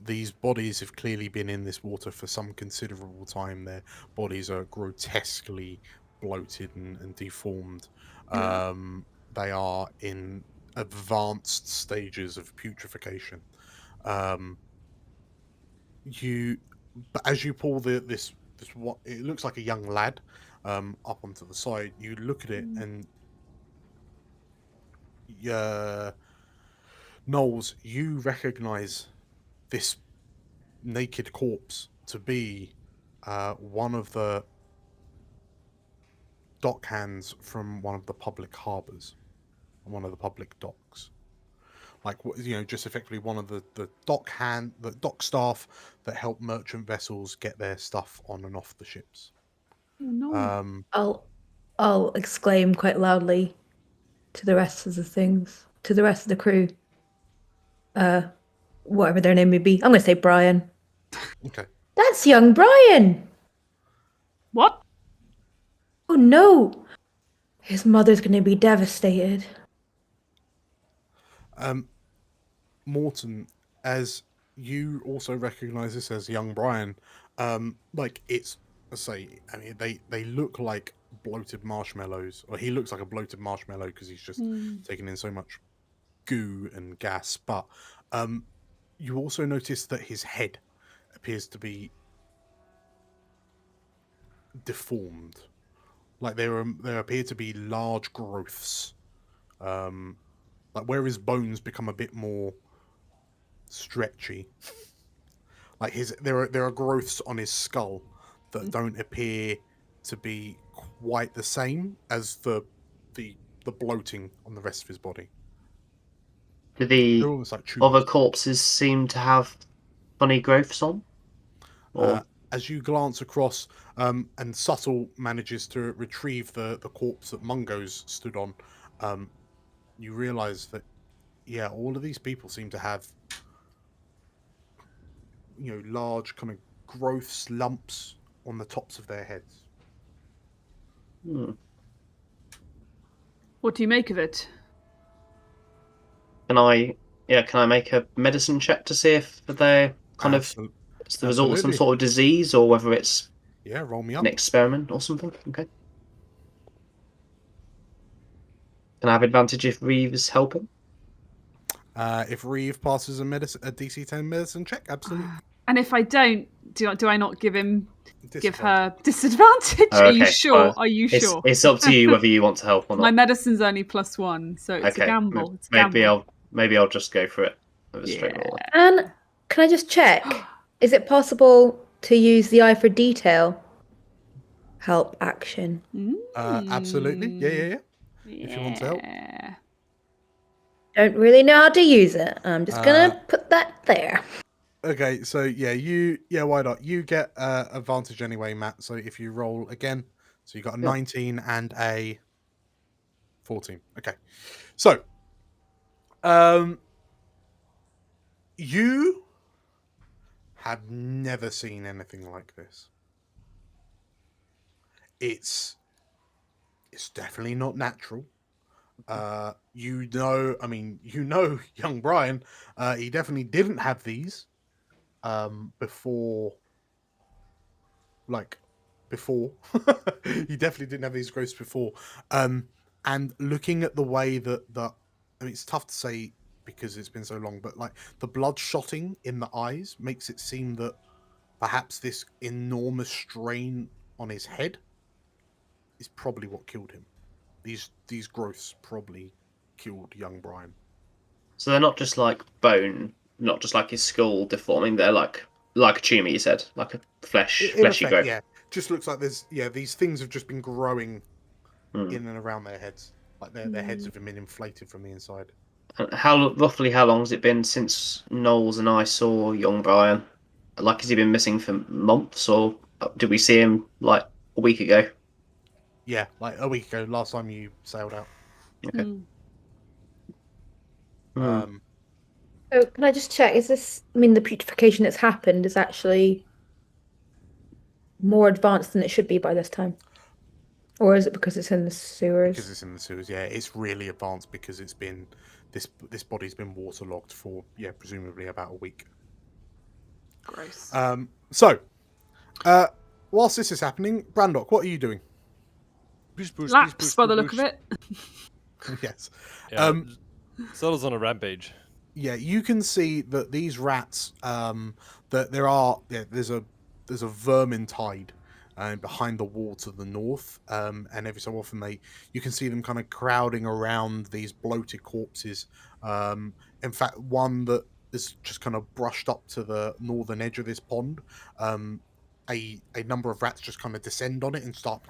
These bodies have clearly been in this water for some considerable time. Their bodies are grotesquely bloated and deformed. They are in advanced stages of putrefaction. But as you pull this what it looks like a young lad up onto the side, you look at it and Knowles, you recognize this naked corpse to be one of the dock hands from one of the public harbours, one of the public docks. Like, just effectively one of the dock staff that help merchant vessels get their stuff on and off the ships. Oh, no. I'll exclaim quite loudly to the rest of the crew. Whatever their name may be. I'm going to say Brian. Okay. That's young Brian! What? Oh no! His mother's going to be devastated. Morton, as you also recognise this as young Brian, it's, let's say, I mean, they look like bloated marshmallows, or he looks like a bloated marshmallow because he's just taken in so much goo and gas. But you also notice that his head appears to be deformed. Like there appear to be large growths. Like where his bones become a bit more stretchy. Like there are growths on his skull that don't appear to be quite the same as the bloating on the rest of his body. Do the like other corpses seem to have funny growths on? Or... as you glance across, and Subtle manages to retrieve the corpse that Mungo's stood on, you realise that, yeah, all of these people seem to have, large kind of growths, lumps on the tops of their heads. What do you make of it? Can I make a medicine check to see if they're kind of it's the result of some sort of disease, or whether it's roll me up an experiment or something? Okay. Can I have advantage if Reeve is helping? If Reeve passes a DC 10 medicine check, absolutely. And if I don't, do I not give her disadvantage? Oh, okay. Are you sure? Well, Are you sure? It's up to you whether you want to help or not. My medicine's only +1, so it's a gamble. It's a gamble. Maybe I'll just go for it with a straight roll. And can I just check? Is it possible to use the eye for detail help action? Absolutely. Yeah. If you want to help. Don't really know how to use it. I'm just gonna put that there. Okay, so why not? You get advantage anyway, Matt. So if you roll again, so you got a 19 and a 14. Okay, so you have never seen anything like this. It's definitely not natural. Young Brian, he definitely didn't have these before. He definitely didn't have these growths before. And looking at the way that it's tough to say because it's been so long, but like the bloodshotting in the eyes makes it seem that perhaps this enormous strain on his head is probably what killed him. These growths probably killed young Brian. So they're not just like bone, not just like his skull deforming. They're like a tumor, you said, like a fleshy growth. Yeah, just looks like these things have just been growing in and around their heads, like their heads have been inflated from the inside. Roughly how long has it been since Knowles and I saw young Brian? Like, has he been missing for months, or did we see him like a week ago? Yeah, like a week ago, last time you sailed out. Okay. So can I just check, the putrefaction that's happened is actually more advanced than it should be by this time? Or is it because it's in the sewers? Because it's in the sewers, yeah. It's really advanced because it's been, this body's been waterlogged for, presumably about a week. Gross. Whilst this is happening, Brandok, what are you doing? Laps by the look of it. Yes. Yeah. Subtle's on a rampage. Yeah, you can see that these rats, that there's a vermintide behind the wall to the north, and every so often you can see them kind of crowding around these bloated corpses. In fact, one that is just kind of brushed up to the northern edge of this pond. A number of rats just kind of descend on it and start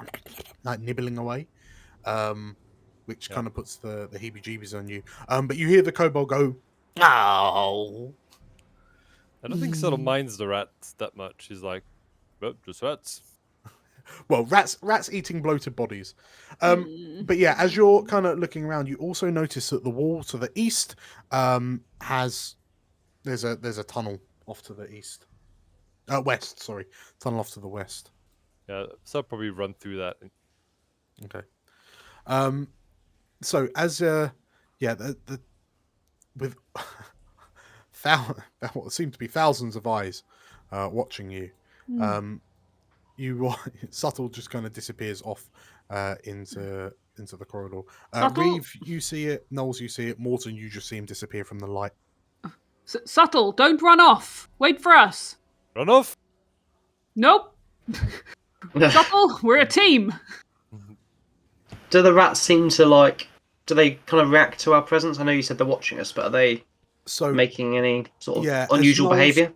like nibbling away. Which kind of puts the heebie-jeebies on you. But you hear the kobold go, "Oh!" I don't think Subtle minds the rats that much. He's like, well, just rats. Well, rats eating bloated bodies. But yeah, as you're kind of looking around, you also notice that the wall to the east there's a tunnel off to the east. West, sorry. Tunnel off to the west. Yeah, so I'll probably run through that. Okay. So as with what seem to be thousands of eyes watching you, Subtle just kind of disappears off into the corridor. Reeve, you see it. Knowles, you see it. Morton, you just see him disappear from the light. Subtle, don't run off. Wait for us. Run off? Nope. Subtle, we're a team. Do the rats seem to do they kind of react to our presence? I know you said they're watching us, but are they making any sort of unusual behaviour?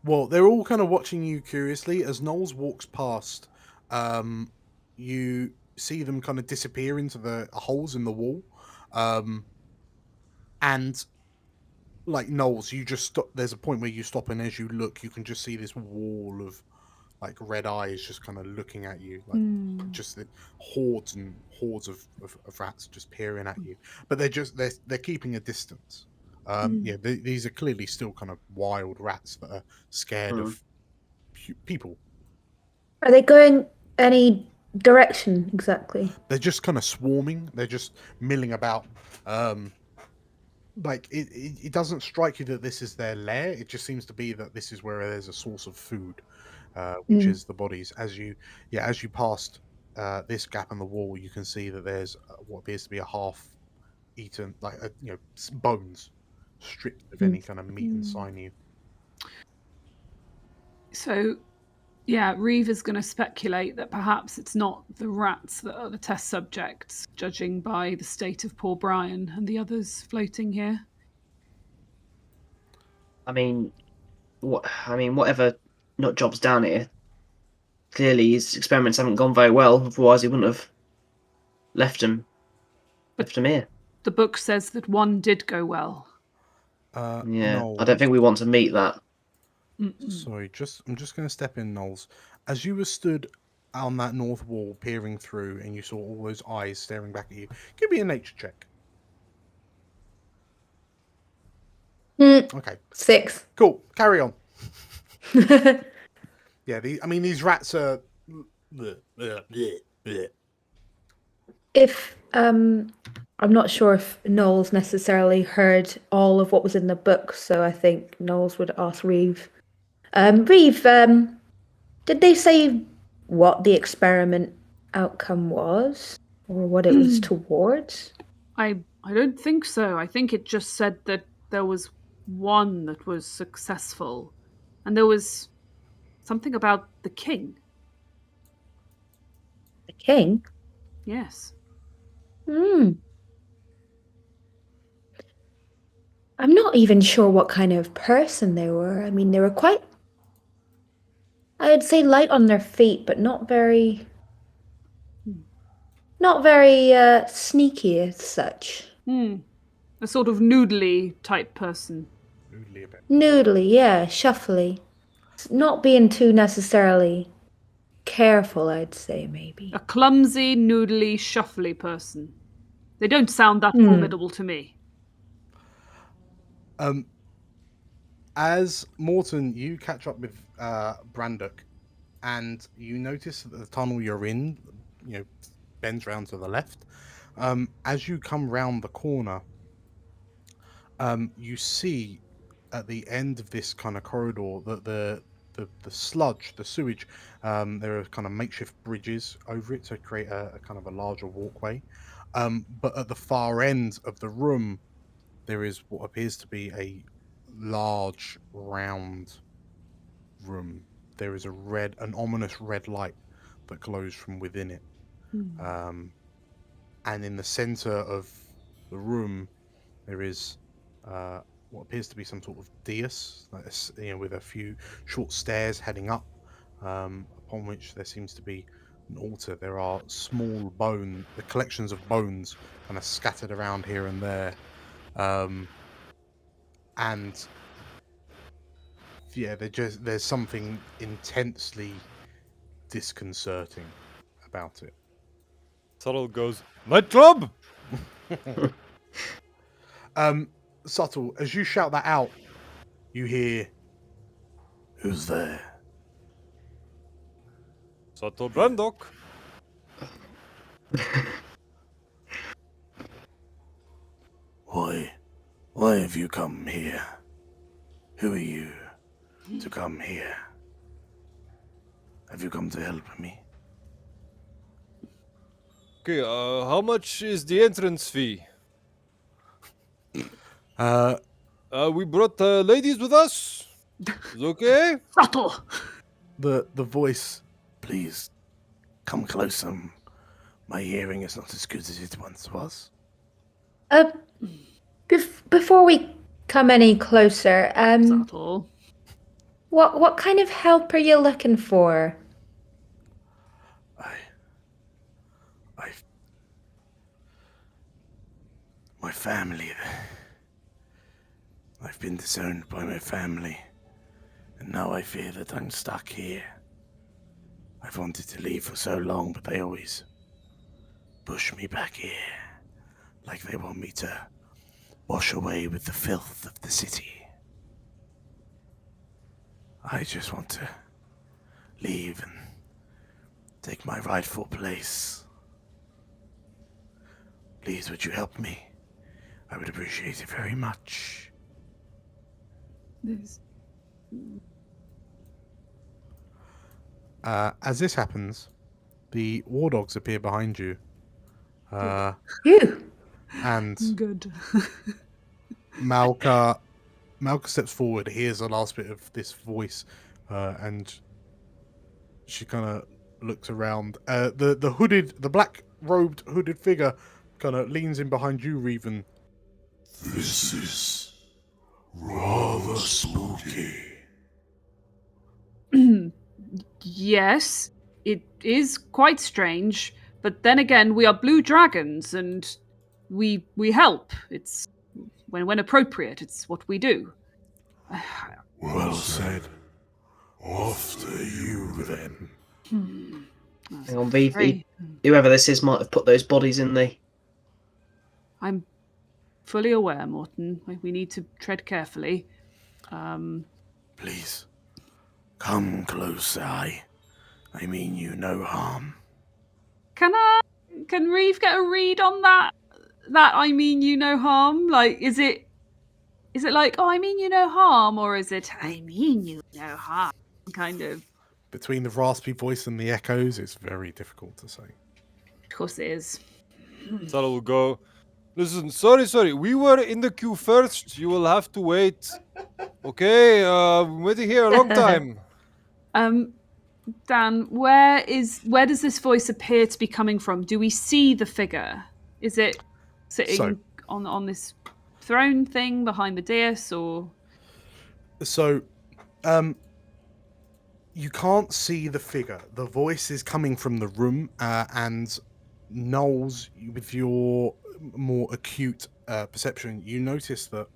Well, they're all kind of watching you curiously. As Knowles walks past, you see them kind of disappear into the holes in the wall. And like Knowles, you just stop. There's a point where you stop, and as you look, you can just see this wall of like red eyes just kind of looking at you, like just the hordes and hordes of rats just peering at you. But they're keeping a distance. These are clearly still kind of wild rats that are scared of people. Are they going any direction exactly? They're just kind of swarming. They're just milling about. Like it doesn't strike you that this is their lair. It just seems to be that this is where there's a source of food, which is the bodies. As you passed this gap in the wall, you can see that there's what appears to be a half-eaten, bones stripped of any kind of meat and sinew. So, yeah, Reeve is going to speculate that perhaps it's not the rats that are the test subjects, judging by the state of poor Brian and the others floating here. I mean, whatever nut job's down here. Clearly, his experiments haven't gone very well. Otherwise, he wouldn't have left him here. The book says that one did go well. No. I don't think we want to meet that. Sorry, I'm just going to step in, Knowles. As you were stood on that north wall, peering through, and you saw all those eyes staring back at you, give me a nature check. Okay. 6. Cool. Carry on. Yeah, these rats are. If I'm not sure if Knowles necessarily heard all of what was in the book, so I think Knowles would ask Reeve. Reeve, did they say what the experiment outcome was, or what it was towards? I don't think so. I think it just said that there was one that was successful, and there was something about the king. The king? Yes. I'm not even sure what kind of person they were. I mean, they were quite, I'd say, light on their feet, but not very sneaky as such. A sort of noodly type person. Noodly a bit. Noodly, yeah, shuffly. Not being too necessarily careful, I'd say, maybe. A clumsy, noodly, shuffly person. They don't sound that formidable to me. As Morton, you catch up with Brandok, and you notice that the tunnel you're in, bends round to the left. As you come round the corner, you see at the end of this kind of corridor that the sludge, the sewage, there are kind of makeshift bridges over it to create a kind of a larger walkway. But at the far end of the room, there is what appears to be a large round room. There is an ominous red light that glows from within it. And in the center of the room, there is what appears to be some sort of dais, with a few short stairs heading up, upon which there seems to be an altar. There are small collections of bones kind of scattered around here and there. And yeah, there's something intensely disconcerting about it. Subtle goes, nightclub! Subtle, as you shout that out, you hear, "Who's there?" Subtle Brandok. Why have you come here? Who are you to come here? Have you come to help me? Okay, how much is the entrance fee? We brought ladies with us. Is okay? Subtle! The voice, please, come closer. My hearing is not as good as it once was. Before we come any closer, Subtle. What kind of help are you looking for? My family. I've been disowned by my family, and now I fear that I'm stuck here. I've wanted to leave for so long, but they always push me back here, like they want me to wash away with the filth of the city. I just want to leave and take my rightful place. Please, would you help me? I would appreciate it very much. As this happens, the war dogs appear behind you. And good. Malka steps forward, hears the last bit of this voice, and she kind of looks around. The black-robed hooded figure kind of leans in behind you, Reven. This is rather spooky. Yes, it is quite strange, but then again, we are blue dragons, and we help. It's when appropriate. It's what we do. Well said. After you, then. Hang on, Vivi. Whoever this is might have put those bodies in the... I'm fully aware, Morton. We need to tread carefully. Please, come closer. I mean you no harm. Can Reeve get a read on that? That I mean you no harm? Like, is it like, oh, I mean you no harm, or is it I mean you no harm? Kind of. Between the raspy voice and the echoes, it's very difficult to say. Of course it is. Sala will go, listen, sorry. We were in the queue first. You will have to wait. Okay, been waiting here a long time. Dan, where does this voice appear to be coming from? Do we see the figure? Is it sitting on this throne thing behind the dais, or? So, you can't see the figure. The voice is coming from the room, and Knowles, with your more acute perception, you notice that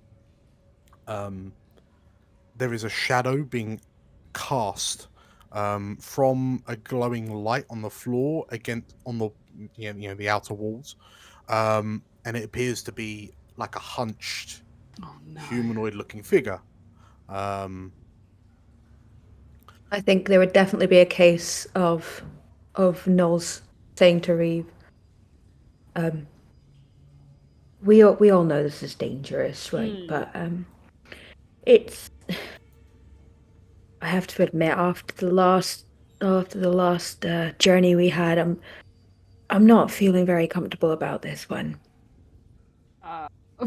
there is a shadow being cast from a glowing light on the floor on the outer walls, and it appears to be like a hunched humanoid-looking figure. I think there would definitely be a case of Knowles saying to Reeve, we all know this is dangerous, right? But it's, I have to admit, after the last journey we had, I'm not feeling very comfortable about this one.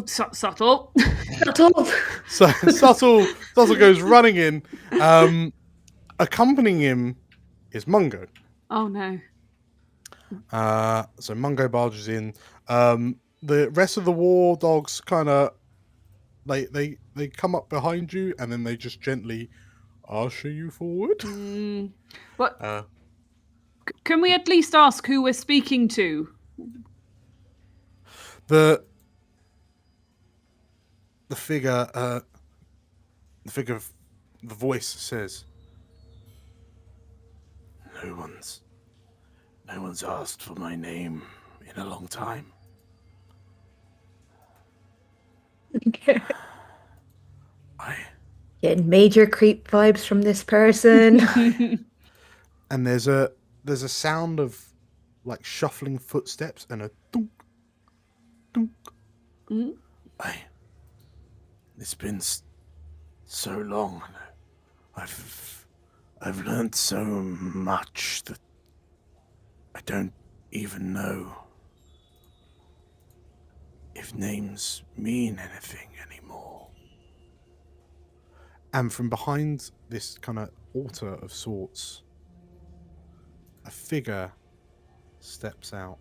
Subtle. Subtle. So Subtle goes running in. Accompanying him is Mungo. Oh no. So Mungo barges in. The rest of the war dogs kind of they come up behind you and then they just gently usher you forward. What? Can we at least ask who we're speaking to? The figure, the voice says, No one's asked for my name in a long time. Getting major creep vibes from this person. And there's a sound of like shuffling footsteps and a dunk, dunk. It's been so long. I've learned so much that I don't even know if names mean anything anymore. And from behind this kind of altar of sorts, a figure steps out.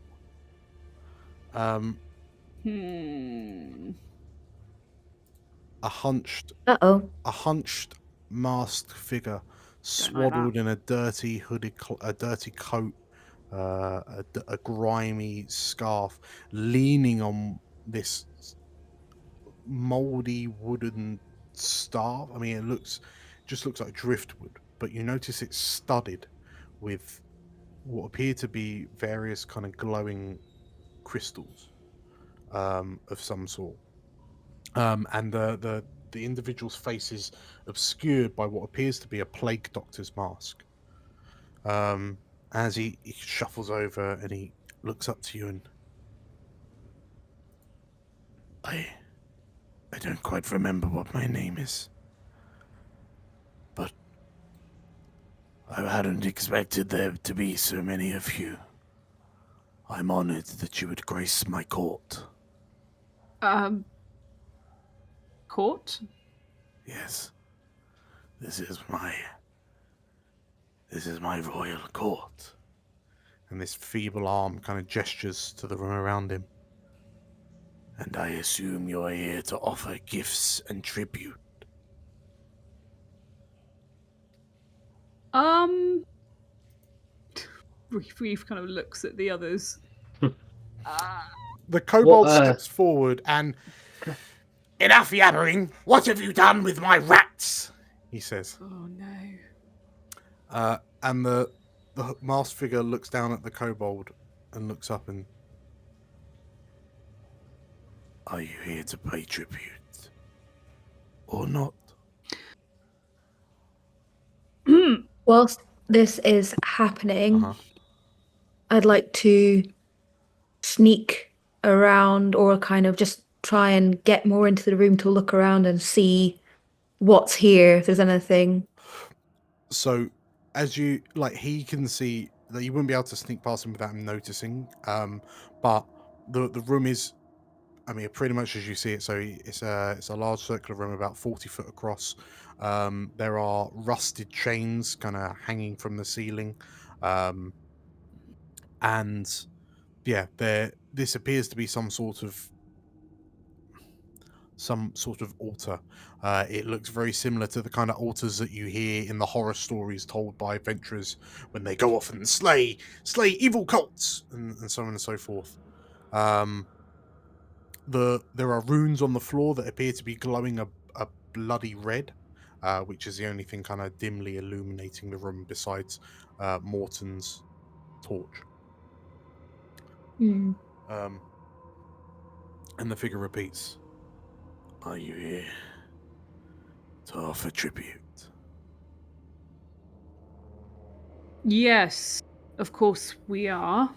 A hunched masked figure, swaddled in a dirty dirty coat, a grimy scarf, leaning on this moldy wooden staff. I mean, it just looks like driftwood, but you notice it's studded with what appear to be various kind of glowing crystals of some sort. And the individual's face is obscured by what appears to be a plague doctor's mask. As he shuffles over and he looks up to you and I don't quite remember what my name is, but I hadn't expected there to be so many of you. I'm honored that you would grace my court. Court? Yes. This is my royal court. And this feeble arm kind of gestures to the room around him. And I assume you're here to offer gifts and tribute. Reeve kind of looks at the others. The kobold steps forward and... Enough yabbering! What have you done with my rats? He says. Oh no. And the masked figure looks down at the kobold and looks up and... Are you here to pay tribute? Or not? Whilst this is happening, I'd like to sneak around or kind of just try and get more into the room to look around and see what's here, if there's anything. So, as you, he can see that you wouldn't be able to sneak past him without him noticing, but the room is, pretty much as you see it, so it's a large circular room about 40 foot across. There are rusted chains kind of hanging from the ceiling, and yeah, this appears to be some sort of altar. It looks very similar to the kind of altars that you hear in the horror stories told by adventurers when they go off and slay evil cults and so on and so forth. There are runes on the floor that appear to be glowing a bloody red, which is the only thing kind of dimly illuminating the room besides Morton's torch. And the figure repeats, Are you here to offer tribute? Yes, of course we are,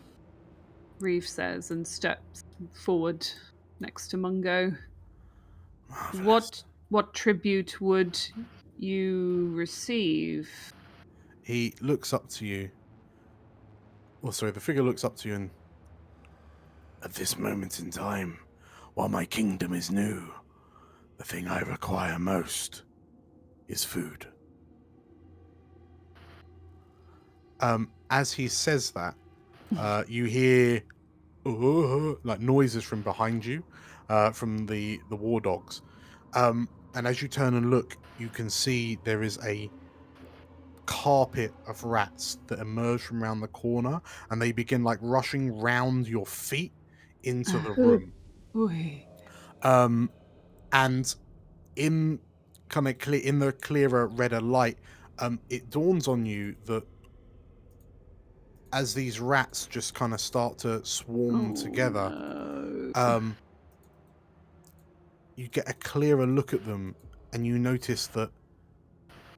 Reeve says and steps forward next to Mungo. Marvelous. What tribute would you receive? He looks up to you. The figure looks up to you and... At this moment in time, While my kingdom is new, the thing I require most is food. As he says that, you hear like noises from behind you, from the war dogs. And as you turn and look, you can see there is a carpet of rats that emerge from around the corner, and they begin like rushing round your feet into the room. And in kind of in the clearer, redder light, it dawns on you that as these rats just kind of start to swarm together, you get a clearer look at them, and you notice that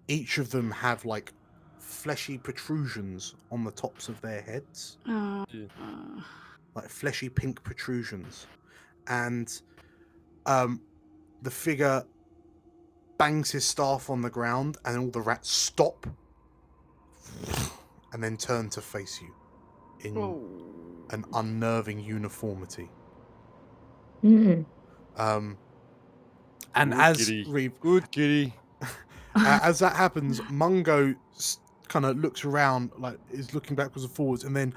each of them have like fleshy protrusions on the tops of their heads, like fleshy pink protrusions, and the figure bangs his staff on the ground, and all the rats stop and then turn to face you in an unnerving uniformity. Mm. And Good as kitty. Good kitty. As that happens, Mungo kind of looks around, like is looking backwards and forwards, and then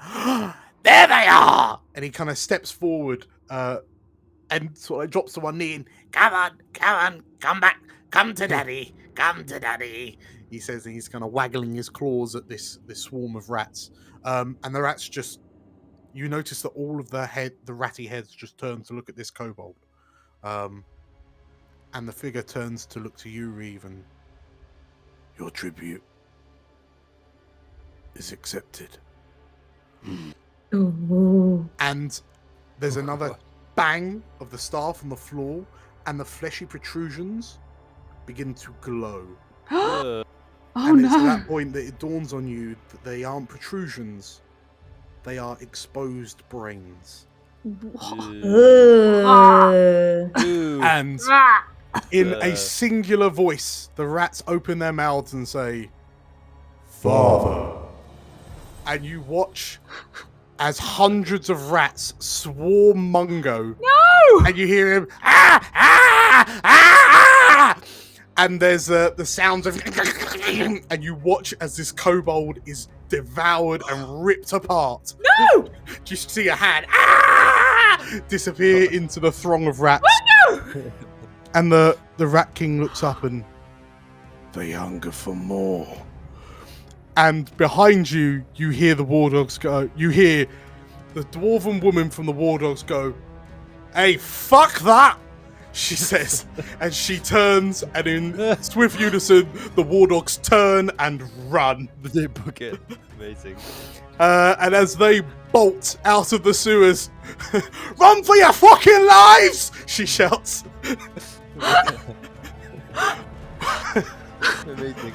there they are! And he kind of steps forward and sort of like drops to one knee and Come on, come back, come to daddy, he says, and he's kind of waggling his claws at this swarm of rats. And the rats just, you notice that all of the ratty heads just turn to look at this kobold. And the figure turns to look to you, Reeve, and your tribute is accepted. Ooh. And there's another bang of the staff on the floor, and the fleshy protrusions begin to glow. And it's at that point that it dawns on you that they aren't protrusions, they are exposed brains. And in a singular voice, the rats open their mouths and say, "Father." And you watch as hundreds of rats swarm Mungo. No! And you hear him, ah, ah, ah, ah! And there's the sounds of, and you watch as this kobold is devoured and ripped apart. No! Just see a hand, disappear into the throng of rats. Oh, no! And the Rat King looks up and, they hunger for more. And behind you, you hear the war dogs go, you hear the dwarven woman from the war dogs go, "Hey, fuck that!" she says. And she turns, and in swift unison, the war dogs turn and run. They book it. Amazing. And as they bolt out of the sewers, "Run for your fucking lives!" she shouts. Amazing.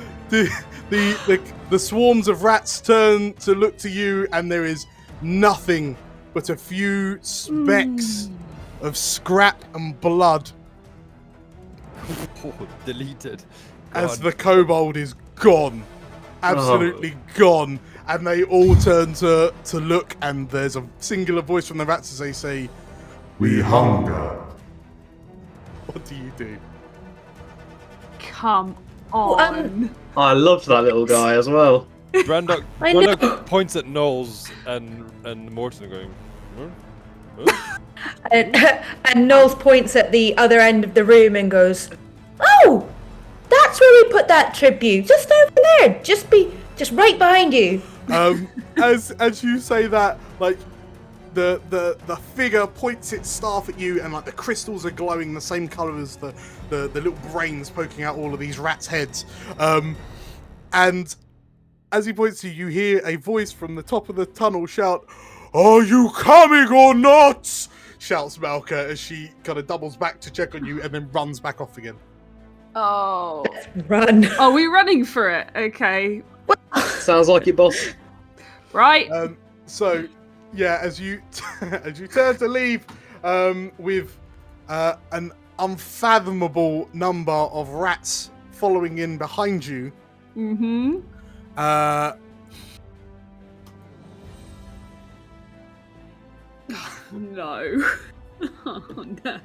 The swarms of rats turn to look to you, and there is nothing but a few specks of scrap and blood. Deleted. As the kobold is gone. Absolutely gone. And they all turn to look, and there's a singular voice from the rats as they say, "We hunger." What do you do? Come on. I loved that little guy as well. Brandok points at Knowles and Morton going, huh? And Knowles points at the other end of the room and goes, "Oh, that's where we put that tribute. Just over there. Just right behind you." As you say that, like the figure points its staff at you, and like the crystals are glowing the same colour as the little brains poking out all of these rats' heads. And as he points to you, you hear a voice from the top of the tunnel shout, "Are you coming or not?" shouts Malka as she kind of doubles back to check on you and then runs back off again. Oh. Run. Are we running for it? Okay. Sounds like it, boss. Right. So, yeah, as you turn to leave, with an unfathomable number of rats following in behind you. Mm-hmm. No. Oh no.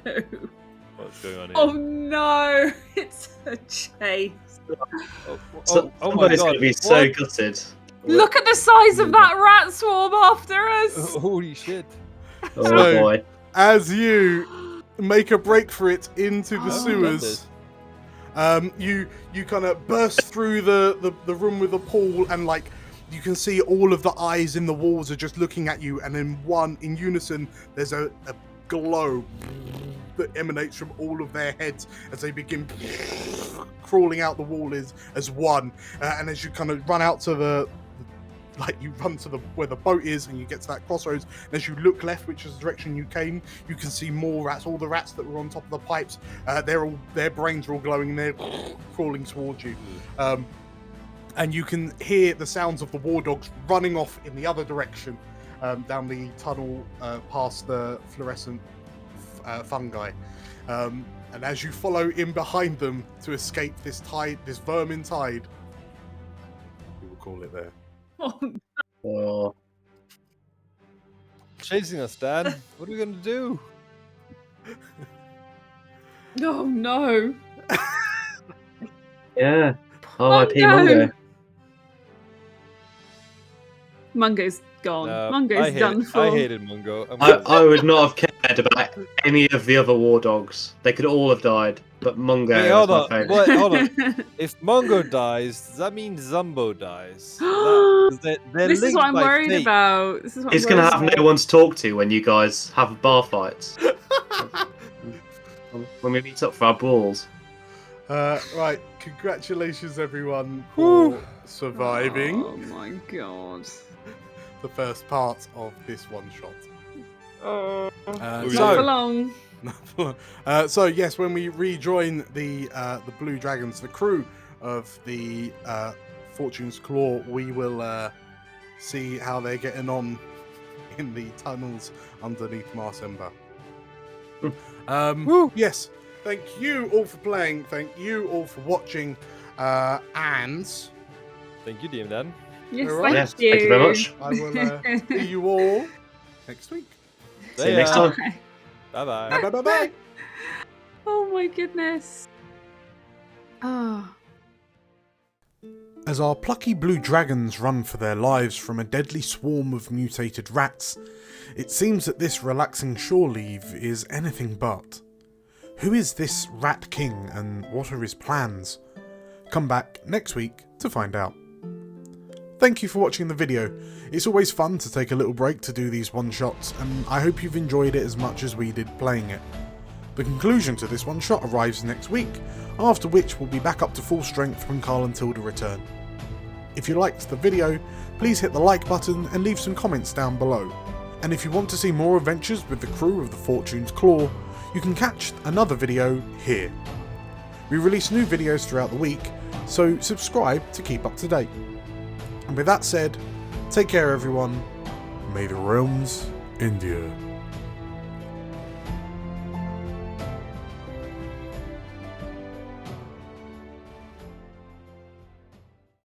What's going on here? Oh no! It's a chase. Oh my god. Going to be so gutted. Look at the size of that rat swarm after us! Holy shit. Oh So, boy. As you make a break for it into the sewers, you kind of burst through the room with the pool, and like you can see all of the eyes in the walls are just looking at you, and in unison there's a glow that emanates from all of their heads as they begin crawling out the wall as one, and as you kind of run out to you run to where the boat is, and you get to that crossroads, and as you look left, which is the direction you came, you can see more rats. All the rats that were on top of the pipes, their brains are all glowing, and they're crawling towards you. And you can hear the sounds of the war dogs running off in the other direction, down the tunnel past the fluorescent fungi. And as you follow in behind them to escape this vermin tide, we will call it there. Oh. Chasing us, Dan. What are we going to do? Oh no. Yeah. R.I.P. no. Mungo. Mungo's gone. No, Mungo's done for. I hated Mungo. I would not have cared about any of the other war dogs. They could all have died, but Mungo Wait, was hold my on. favourite. Wait, hold on. If Mungo dies, does that mean Zumbo dies? They're This is linked what I'm by worried fate. about. He's going to have no one to talk to when you guys have bar fights. When we meet up for our brawls. Right, congratulations everyone for surviving Oh my god. the first part of this one shot. Not for long. So yes, when we rejoin the Blue Dragons, the crew of the Fortune's Claw, we will see how they're getting on in the tunnels underneath Marsember. Yes, thank you all for playing. Thank you all for watching, and thank you, DM Dan. Yes, Yes, thank you. thank you very much. I will see you all next week. See you next time. Bye bye. Bye bye bye. Oh my goodness. Oh. As our plucky blue dragons run for their lives from a deadly swarm of mutated rats, it seems that this relaxing shore leave is anything but. Who is this Rat King, and what are his plans? Come back next week to find out. Thank you for watching the video. It's always fun to take a little break to do these one-shots, and I hope you've enjoyed it as much as we did playing it. The conclusion to this one-shot arrives next week, after which we'll be back up to full strength when Carl and Tilda return. If you liked the video, please hit the like button and leave some comments down below. And if you want to see more adventures with the crew of the Fortune's Claw, you can catch another video here. We release new videos throughout the week, so subscribe to keep up to date. And with that said, take care everyone, may the realms endure.